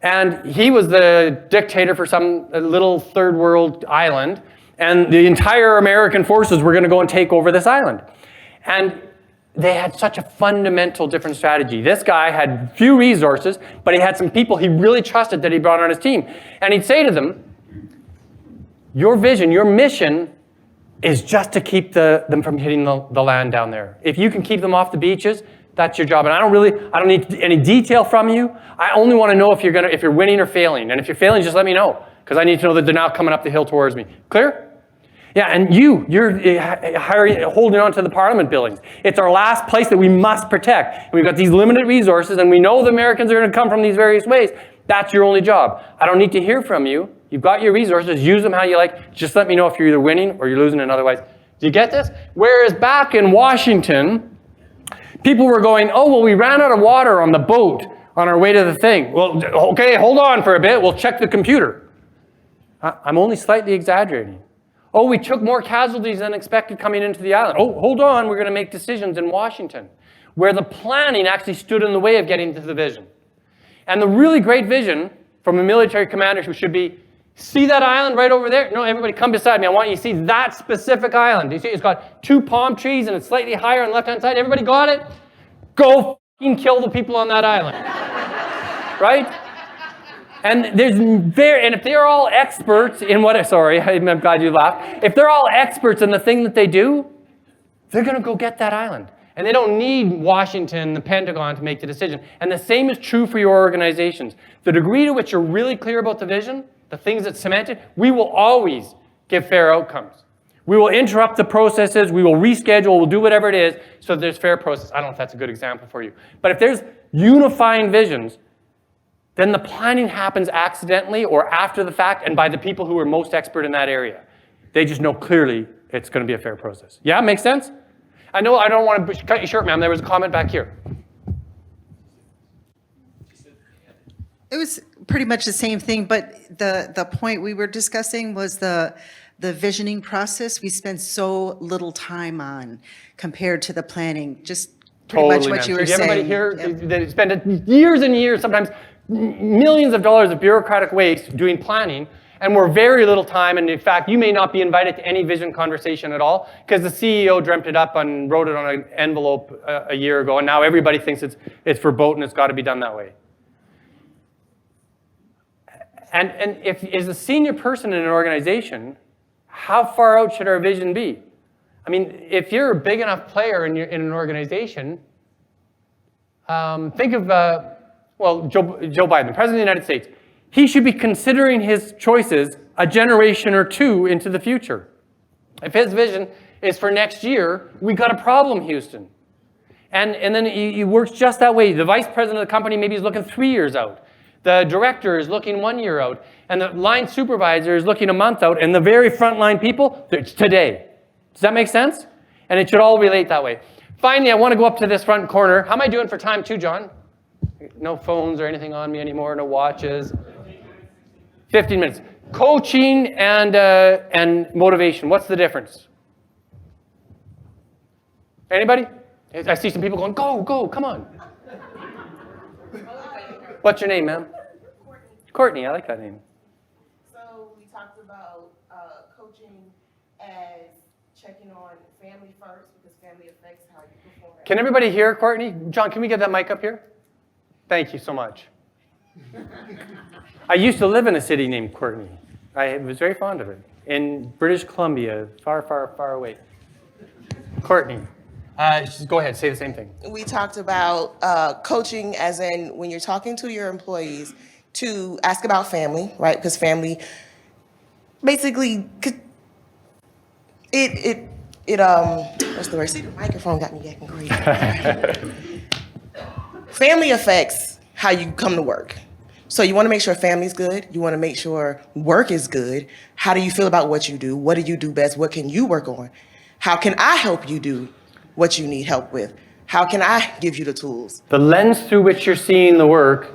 And he was the dictator for some little third world island, and the entire American forces were going to go and take over this island. And they had such a fundamental different strategy. This guy had few resources, but he had some people he really trusted that he brought on his team. And he'd say to them, your vision, your mission is just to keep them from hitting the land down there. If you can keep them off the beaches, that's your job. And I don't need any detail from you. I only want to know if you're winning or failing. And if you're failing, just let me know, because I need to know that they're now coming up the hill towards me. Clear? Yeah, and you're holding on to the Parliament buildings. It's our last place that we must protect. And we've got these limited resources, and we know the Americans are going to come from these various ways. That's your only job. I don't need to hear from you. You've got your resources. Use them how you like. Just let me know if you're either winning or you're losing, and otherwise. Do you get this? Whereas back in Washington, people were going, oh, well, we ran out of water on the boat on our way to the thing. Well, okay, hold on for a bit. We'll check the computer. I'm only slightly exaggerating. Oh, we took more casualties than expected coming into the island. Oh, hold on. We're going to make decisions in Washington, where the planning actually stood in the way of getting to the vision. And the really great vision from a military commander who should be, see that island right over there? No, everybody come beside me. I want you to see that specific island. You see it's got 2 palm trees and it's slightly higher on the left-hand side. Everybody got it? Go fucking kill the people on that island. Right? And if they're all experts in sorry, I'm glad you laughed. If they're all experts in the thing that they do, they're going to go get that island. And they don't need Washington, the Pentagon to make the decision. And the same is true for your organizations. The degree to which you're really clear about the vision, the things that cement it, we will always give fair outcomes. We will interrupt the processes, we will reschedule, we'll do whatever it is so that there's fair process. I don't know if that's a good example for you. But if there's unifying visions, then the planning happens accidentally or after the fact and by the people who are most expert in that area. They just know clearly it's going to be a fair process. Yeah, makes sense? I know I don't want to cut you short, ma'am. There was a comment back here. It was pretty much the same thing, but the point we were discussing was the visioning process we spend so little time on compared to the planning. Just pretty much what you were saying. Everybody here that spend years and years, sometimes millions of dollars of bureaucratic waste doing planning, and we're very little time. And in fact, you may not be invited to any vision conversation at all because the CEO dreamt it up and wrote it on an envelope a year ago, and now everybody thinks it's verboten, it's got to be done that way. And if as a senior person in an organization, how far out should our vision be? I mean, if you're a big enough player in an organization, think of Joe Biden, the President of the United States. He should be considering his choices a generation or two into the future. If his vision is for next year, we got a problem, Houston. And then he works just that way. The vice president of the company maybe is looking 3 years out. The director is looking 1 year out. And the line supervisor is looking a month out. And the very frontline people, it's today. Does that make sense? And it should all relate that way. Finally, I want to go up to this front corner. How am I doing for time too, John? No phones or anything on me anymore, no watches. 15 minutes. Coaching and motivation, what's the difference? Anybody? I see some people going, go, come on. What's your name, ma'am? Courtney, I like that name. So we talked about coaching as checking on family first because family affects how you perform. Can everybody hear Courtney? John, can we get that mic up here? Thank you so much. I used to live in a city named Courtney. I was very fond of it. in British Columbia, far, far, far away. Courtney, go ahead, say the same thing. We talked about coaching as in when you're talking to your employees to ask about family, right? Because family basically what's the word? See, the microphone got me getting crazy. Family affects how you come to work. So you want to make sure family's good. You want to make sure work is good. How do you feel about what you do? What do you do best? What can you work on? How can I help you do what you need help with? How can I give you the tools? The lens through which you're seeing the work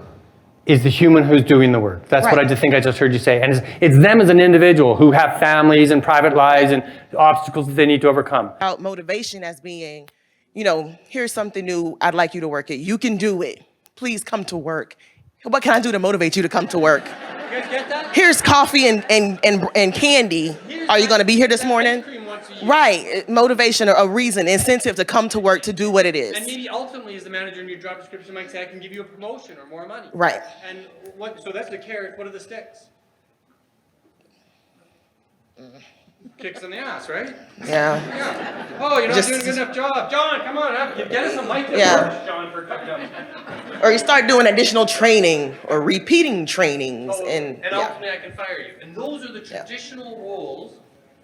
is the human who's doing the work. That's what I think I just heard you say. And it's them as an individual who have families and private lives and obstacles that they need to overcome. About motivation as being, here's something new. I'd like you to work it. You can do it. Please come to work. What can I do to motivate you to come to work? You guys get that? Here's coffee and candy. Are you going to be here this morning? Right. Motivation, or a reason, incentive to come to work to do what it is. And maybe ultimately, as the manager in your job description might say, I can give you a promotion or more money. Right. And so that's the carrot. What are the sticks? Kicks in the ass, right? Yeah. Oh, you're not doing a good enough job. John, come on. Get us some light that works, John, for a cup. Or you start doing additional training or repeating trainings. And ultimately, I can fire you. And those are the traditional roles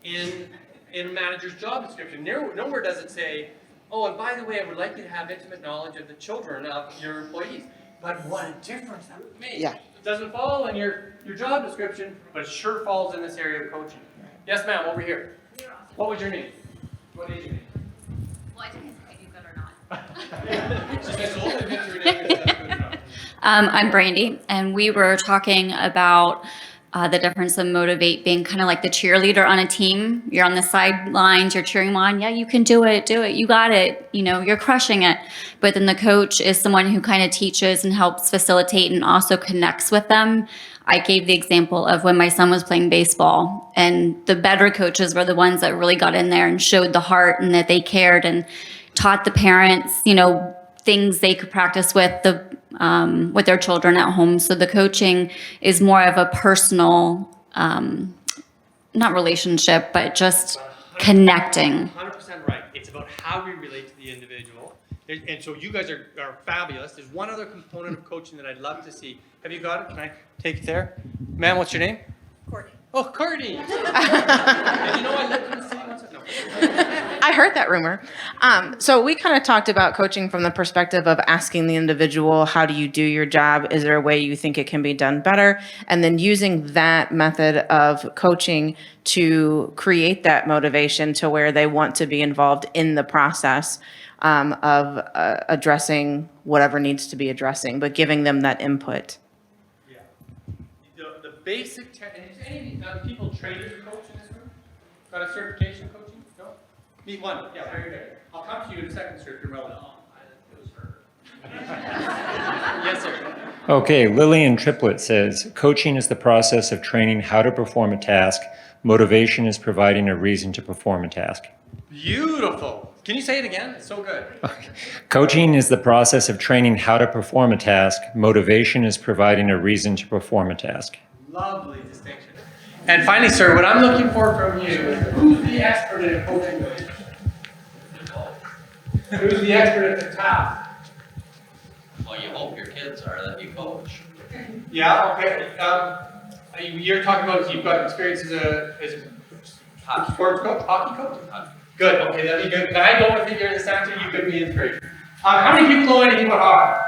in a manager's job description. Nowhere does it say, oh, and by the way, I would like you to have intimate knowledge of the children of your employees. But what a difference that would make. Yeah. It doesn't fall in your job description, but it sure falls in this area of coaching. Yes, ma'am, over here. What was your name? What is your name? Well, I didn't say you good or not. She says, "Oh, admit your name is good enough." I'm Brandy, and we were talking about the difference of motivate being kind of like the cheerleader on a team. You're on the sidelines, you're cheering on, yeah, you can do it, you got it, you're crushing it. But then the coach is someone who kind of teaches and helps facilitate and also connects with them. I gave the example of when my son was playing baseball, and the better coaches were the ones that really got in there and showed the heart and that they cared and taught the parents, things they could practice with their children at home. So the coaching is more of a personal, not relationship, but just connecting. 100% right. It's about how we relate to the individual. And so you guys are fabulous. There's one other component of coaching that I'd love to see. Have you got it? Can I take it there? Ma'am, what's your name? Courtney. Oh, Courtney. And I lived in the city once. No. I heard that rumor. So we kind of talked about coaching from the perspective of asking the individual, how do you do your job? Is there a way you think it can be done better? And then using that method of coaching to create that motivation to where they want to be involved in the process of addressing whatever needs to be addressing, but giving them that input. Yeah. The basic, any people trained as a coach in this room? Got a certification coaching? No? Need one. Yeah, very good. I'll come to you in a second, sir, if you're relevant. It was her. Yes, sir. Okay, Lillian Triplett says, coaching is the process of training how to perform a task. Motivation is providing a reason to perform a task. Beautiful. Can you say it again? It's so good. Okay. Coaching is the process of training how to perform a task. Motivation is providing a reason to perform a task. Lovely distinction. And finally, sir, what I'm looking for from you is who's the expert in coaching? Who's the expert at the top? Well, you hope your kids are that you coach. Yeah, okay. You're talking about you've got experience as a sports coach, hockey coach? Good, okay, that'd be good. I don't think you're this answer, you give me inspiration. How many people know anything about hockey?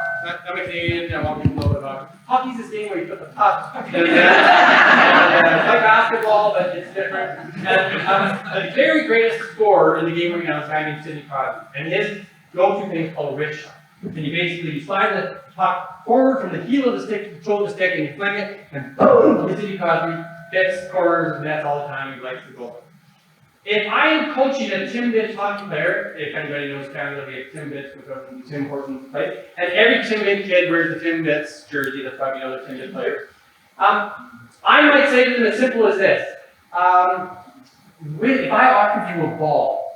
I'm a Canadian, I want people to know about hockey. Hockey's this game where you put the puck and it's like basketball, but it's different. And the very greatest scorer in the game right now is a guy named Sidney Crosby. And his go-to thing is called a wrist shot. And you slide the puck forward from the heel of the stick, control the stick, and you fling it, and boom, Sidney Crosby hits corners and nets all the time. He likes the goal. If I am coaching a Tim Bitts hockey player, if anybody knows Canada, we have Tim Bitts, Tim Hortons play, and every Tim Bitts kid wears the Tim Bitts jersey, that's why we know the Tim Bitts players. I might say to them as simple as this. If I offered you a ball,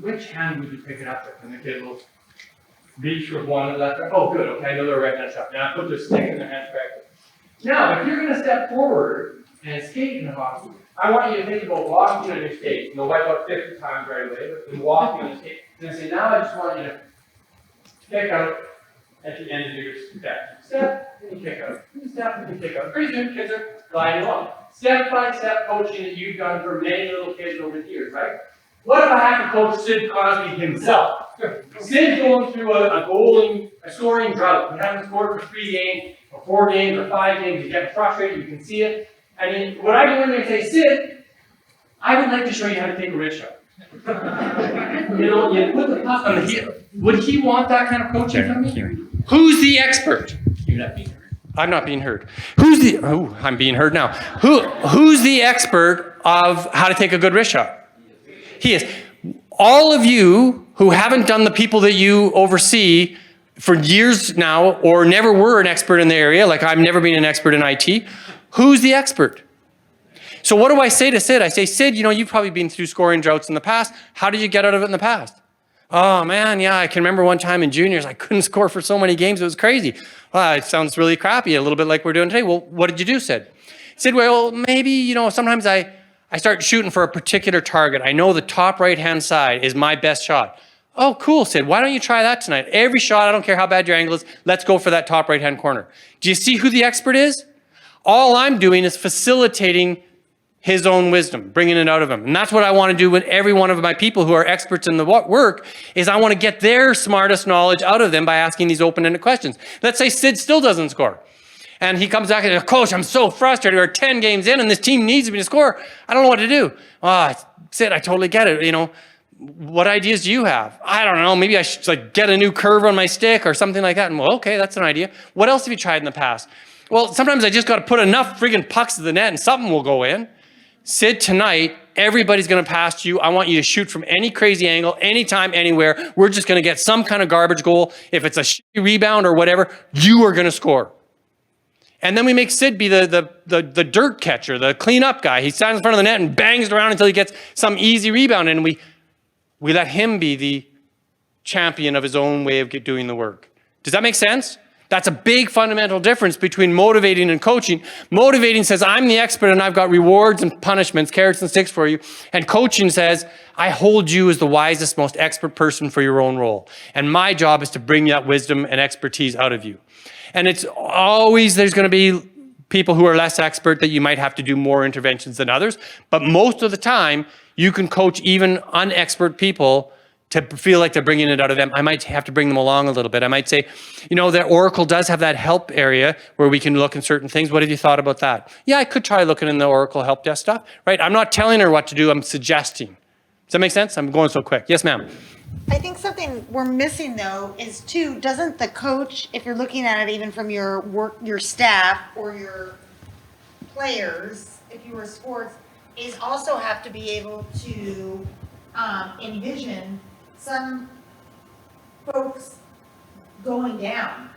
which hand would you pick it up with? And the kid will reach with one and left. Oh, good, okay, I know they're right next up. Now put their stick in their hand correctly. Now, if you're going to step forward and skate in the hockey, I want you to think about walking on your skates. You'll wipe out 50 times right away, but then walking on your skates. And say, now I just want you to kick out at the end of your step. Step, and you kick out. Step, and you kick out. Pretty soon, kids are gliding along. Step-by-step coaching that you've done for many little kids over the years, right? What if I have to coach Sid Crosby himself? Sid's going through a scoring drought. He hasn't scored for 3 games, or 4 games, or 5 games. He's getting frustrated. You can see it. I mean, when I go in there and say, Sid, I would like to show you how to take a wrist shot. You put the puck on the heel. Would he want that kind of coaching from me? Who's the expert? You're not being heard. I'm not being heard. I'm being heard now. Who's the expert of how to take a good wrist shot? He is. All of you who haven't done the people that you oversee for years now, or never were an expert in the area, like I've never been an expert in IT, who's the expert? So what do I say to Sid? I say, Sid, you've probably been through scoring droughts in the past. How did you get out of it in the past? Oh man, yeah, I can remember one time in juniors, I couldn't score for so many games, it was crazy. Well, it sounds really crappy, a little bit like we're doing today. Well, what did you do, Sid? Sid, well, maybe, sometimes I start shooting for a particular target. I know the top right-hand side is my best shot. Oh, cool, Sid. Why don't you try that tonight? Every shot, I don't care how bad your angle is, let's go for that top right-hand corner. Do you see who the expert is? All I'm doing is facilitating his own wisdom, bringing it out of him. And that's what I want to do with every one of my people who are experts in the work, is I want to get their smartest knowledge out of them by asking these open-ended questions. Let's say Sid still doesn't score. And he comes back and says, Coach, I'm so frustrated. We're 10 games in and this team needs me to score. I don't know what to do. Sid, I totally get it. What ideas do you have? I don't know. Maybe I should get a new curve on my stick or something like that. And well, okay, that's an idea. What else have you tried in the past? Well, sometimes I just got to put enough friggin' pucks to the net and something will go in. Sid, tonight, everybody's going to pass you. I want you to shoot from any crazy angle, anytime, anywhere. We're just going to get some kind of garbage goal. If it's a shitty rebound or whatever, you are going to score. And then we make Sid be the dirt catcher, the cleanup guy. He stands in front of the net and bangs it around until he gets some easy rebound. And we let him be the champion of his own way of doing the work. Does that make sense? That's a big fundamental difference between motivating and coaching. Motivating says, I'm the expert and I've got rewards and punishments, carrots and sticks for you. And coaching says, I hold you as the wisest, most expert person for your own role. And my job is to bring that wisdom and expertise out of you. And it's always, there's going to be people who are less expert that you might have to do more interventions than others. But most of the time, you can coach even unexpert people to feel like they're bringing it out of them. I might have to bring them along a little bit. I might say, that Oracle does have that help area where we can look in certain things. What have you thought about that? Yeah, I could try looking in the Oracle help desk stuff, right? I'm not telling her what to do, I'm suggesting. Does that make sense? I'm going so quick. Yes, ma'am. I think something we're missing though is too, doesn't the coach, if you're looking at it even from your staff or your players, if you were sports, is also have to be able to envision some folks going down,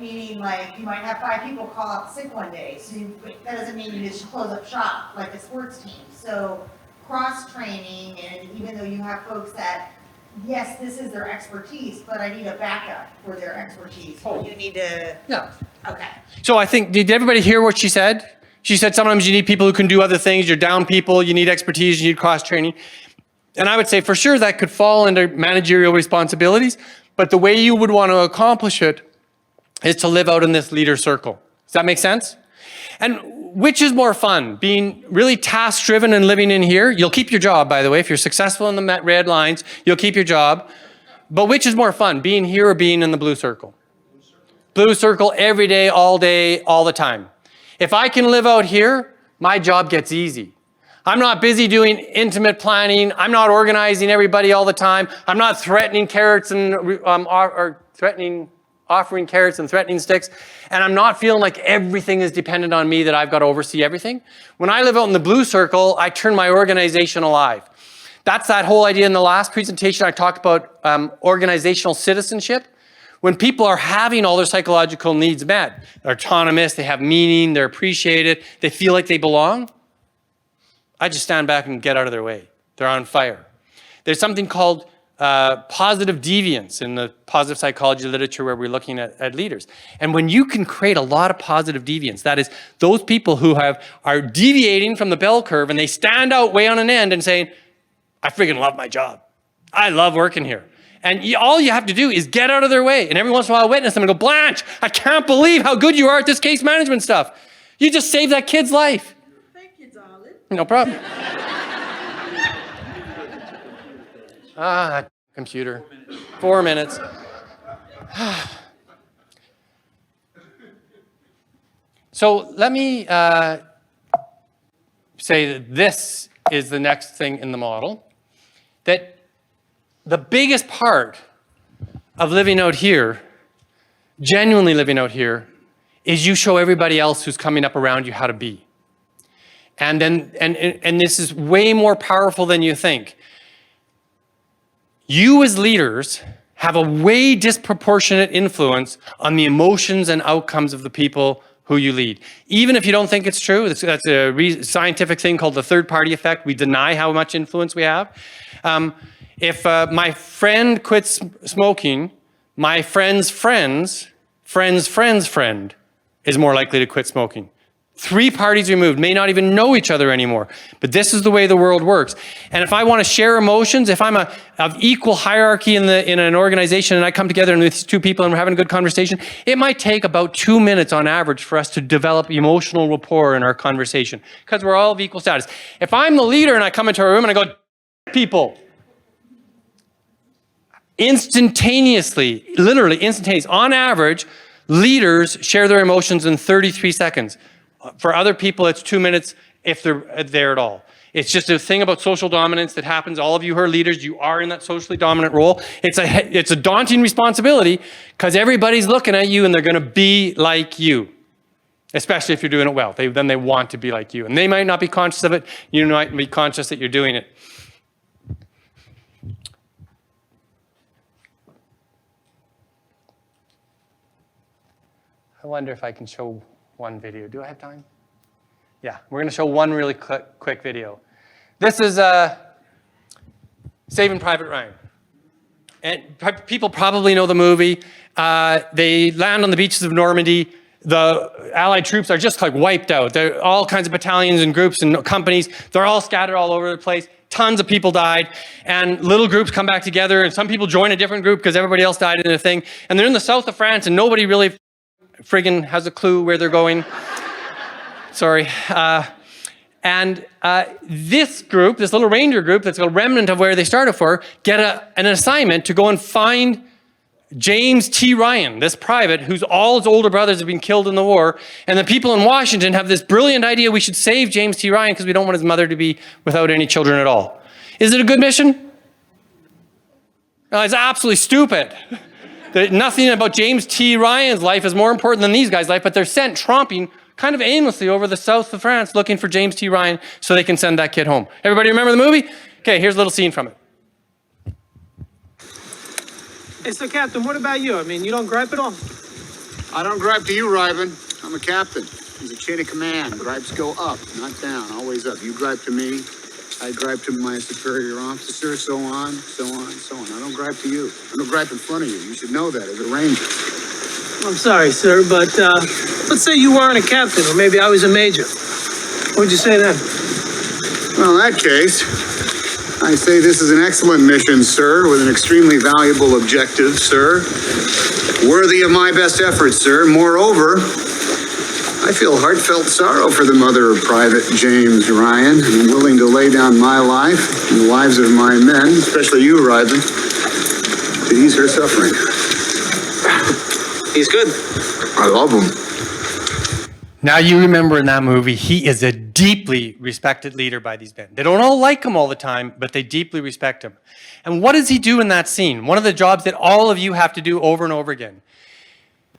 meaning you might have 5 people call out sick one day, so that doesn't mean you just close up shop like a sports team. So cross-training, and even though you have folks that, yes, this is their expertise, but I need a backup for their expertise. You need to... Yeah. Okay. So I think, did everybody hear what she said? She said sometimes you need people who can do other things. You're down people, you need expertise, you need cross-training. And I would say for sure that could fall under managerial responsibilities, but the way you would want to accomplish it is to live out in this leader circle. Does that make sense? And which is more fun? Being really task-driven and living in here? You'll keep your job, by the way. If you're successful in the red lines, you'll keep your job. But which is more fun? Being here or being in the blue circle? Blue circle every day, all the time. If I can live out here, my job gets easy. I'm not busy doing intimate planning. I'm not organizing everybody all the time. I'm not threatening carrots and offering carrots and threatening sticks. And I'm not feeling like everything is dependent on me, that I've got to oversee everything. When I live out in the blue circle, I turn my organization alive. That's that whole idea in the last presentation. I talked about organizational citizenship. When people are having all their psychological needs met, they're autonomous, they have meaning, they're appreciated, they feel like they belong, I just stand back and get out of their way. They're on fire. There's something called positive deviance in the positive psychology literature where we're looking at leaders. And when you can create a lot of positive deviance, that is those people who are deviating from the bell curve and they stand out way on an end and saying, I freaking love my job. I love working here. And all you have to do is get out of their way. And every once in a while, witness them and go, Blanche, I can't believe how good you are at this case management stuff. You just saved that kid's life. Thank you, darling. No problem. That computer. 4 minutes. So let me say that this is the next thing in the model. That the biggest part of living out here, genuinely living out here, is you show everybody else who's coming up around you how to be. And then, and this is way more powerful than you think. You as leaders have a way disproportionate influence on the emotions and outcomes of the people who you lead. Even if you don't think it's true, that's a scientific thing called the third party effect. We deny how much influence we have. If my friend quits smoking, my friend's friend is more likely to quit smoking. 3 parties removed, may not even know each other anymore. But this is the way the world works. And if I want to share emotions, if I'm of equal hierarchy in an organization and I come together and with 2 people and we're having a good conversation, it might take about 2 minutes on average for us to develop emotional rapport in our conversation because we're all of equal status. If I'm the leader and I come into a room and I go, people, instantaneously, literally instantaneous, on average, leaders share their emotions in 33 seconds. For other people, it's 2 minutes if they're there at all. It's just a thing about social dominance that happens. All of you who are leaders, you are in that socially dominant role. It's a daunting responsibility because everybody's looking at you and they're going to be like you, especially if you're doing it well. Then they want to be like you. And they might not be conscious of it. You might be conscious that you're doing it. I wonder if I can show one video. Do I have time? Yeah, we're going to show one really quick video. This is Saving Private Ryan. And people probably know the movie. They land on the beaches of Normandy. The Allied troops are just like wiped out. There are all kinds of battalions and groups and companies. They're all scattered all over the place. Tons of people died. And little groups come back together. And some people join a different group because everybody else died in a thing. And they're in the south of France and nobody really friggin' has a clue where they're going. Sorry. This group, this little ranger group that's a remnant of where they started for, get an assignment to go and find James T. Ryan, this private whose all his older brothers have been killed in the war. And the people in Washington have this brilliant idea we should save James T. Ryan because we don't want his mother to be without any children at all. Is it a good mission? No, it's absolutely stupid. Nothing about James T. Ryan's life is more important than these guys' life, but they're sent tromping kind of aimlessly over the south of France looking for James T. Ryan so they can send that kid home. Everybody remember the movie? Okay, here's a little scene from it. Hey, so Captain, what about you? I mean, you don't gripe at all? I don't gripe to you, Ryben. I'm a captain. There's a chain of command. Gripes go up, not down, always up. You gripe to me, I gripe to my superior officer, so on, so on, so on. I don't gripe to you. I don't gripe in front of you. You should know that as a ranger. I'm sorry, sir, but let's say you weren't a captain, or maybe I was a major. What'd you say then? Well, in that case, I say this is an excellent mission, sir, with an extremely valuable objective, sir. Worthy of my best efforts, sir. Moreover, I feel heartfelt sorrow for the mother of Private James Ryan. I'm willing to lay down my life and the lives of my men, especially you, Ryben, to ease her suffering. He's good. I love him. Now you remember in that movie, he is a deeply respected leader by these men. They don't all like him all the time, but they deeply respect him. And what does he do in that scene? One of the jobs that all of you have to do over and over again.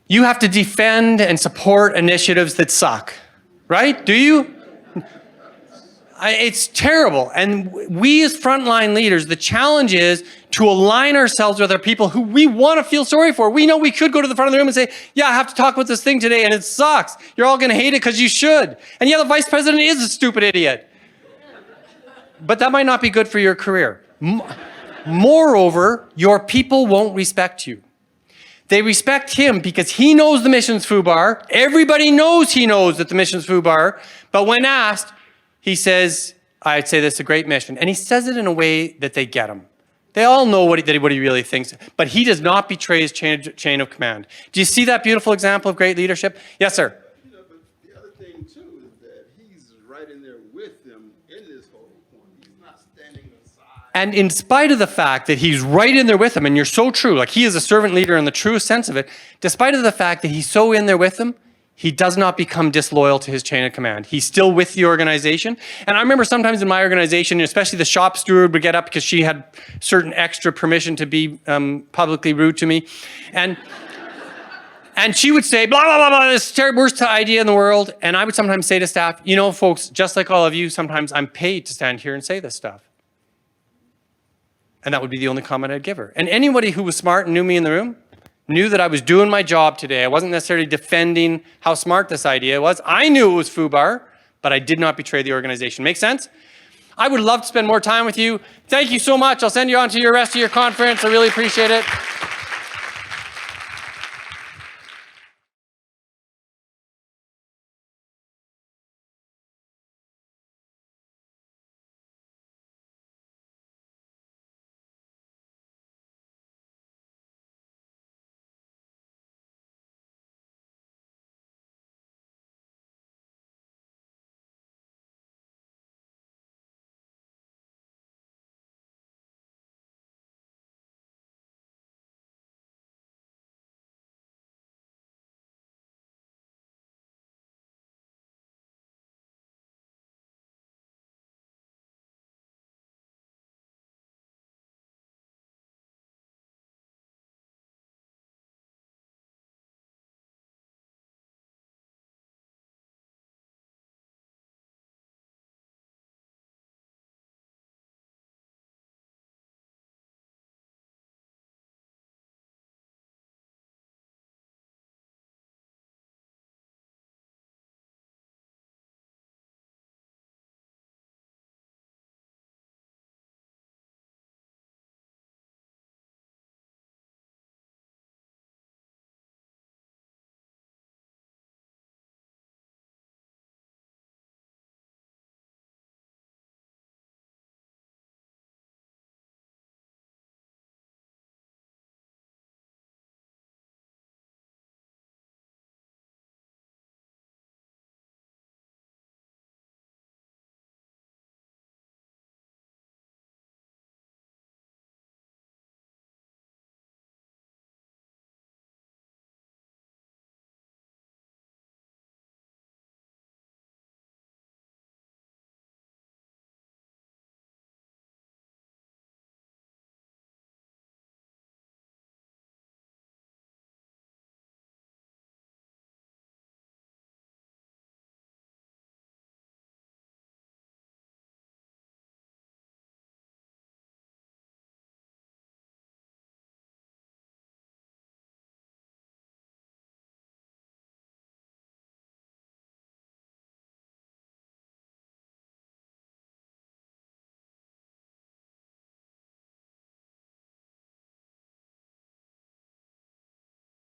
You have to defend and support initiatives that suck, right? Do you? It's terrible. And we as frontline leaders, the challenge is to align ourselves with our people who we want to feel sorry for. We know we could go to the front of the room and say, yeah, I have to talk about this thing today and it sucks. You're all going to hate it because you should. And yeah, the vice president is a stupid idiot. But that might not be good for your career. Moreover, your people won't respect you. They respect him because he knows the mission's FUBAR. Everybody knows he knows that the mission's FUBAR. But when asked, he says, I'd say this is a great mission. And he says it in a way that they get him. They all know what he really thinks. But he does not betray his chain of command. Do you see that beautiful example of great leadership? Yes, sir. You know, but the other thing too is that he's right in there with them in this whole point. He's not standing aside. And in spite of the fact that he's right in there with them, and you're so true, like he is a servant leader in the truest sense of it, despite of the fact that he's so in there with them, he does not become disloyal to his chain of command. He's still with the organization. And I remember sometimes in my organization, especially the shop steward would get up because she had certain extra permission to be publicly rude to me. And she would say, blah, blah, blah, blah, this is the worst idea in the world. And I would sometimes say to staff, you know, folks, just like all of you, sometimes I'm paid to stand here and say this stuff. And that would be the only comment I'd give her. And anybody who was smart and knew me in the room knew that I was doing my job today. I wasn't necessarily defending how smart this idea was. I knew it was FUBAR, but I did not betray the organization. Make sense? I would love to spend more time with you. Thank you so much. I'll send you on to your rest of your conference. I really appreciate it.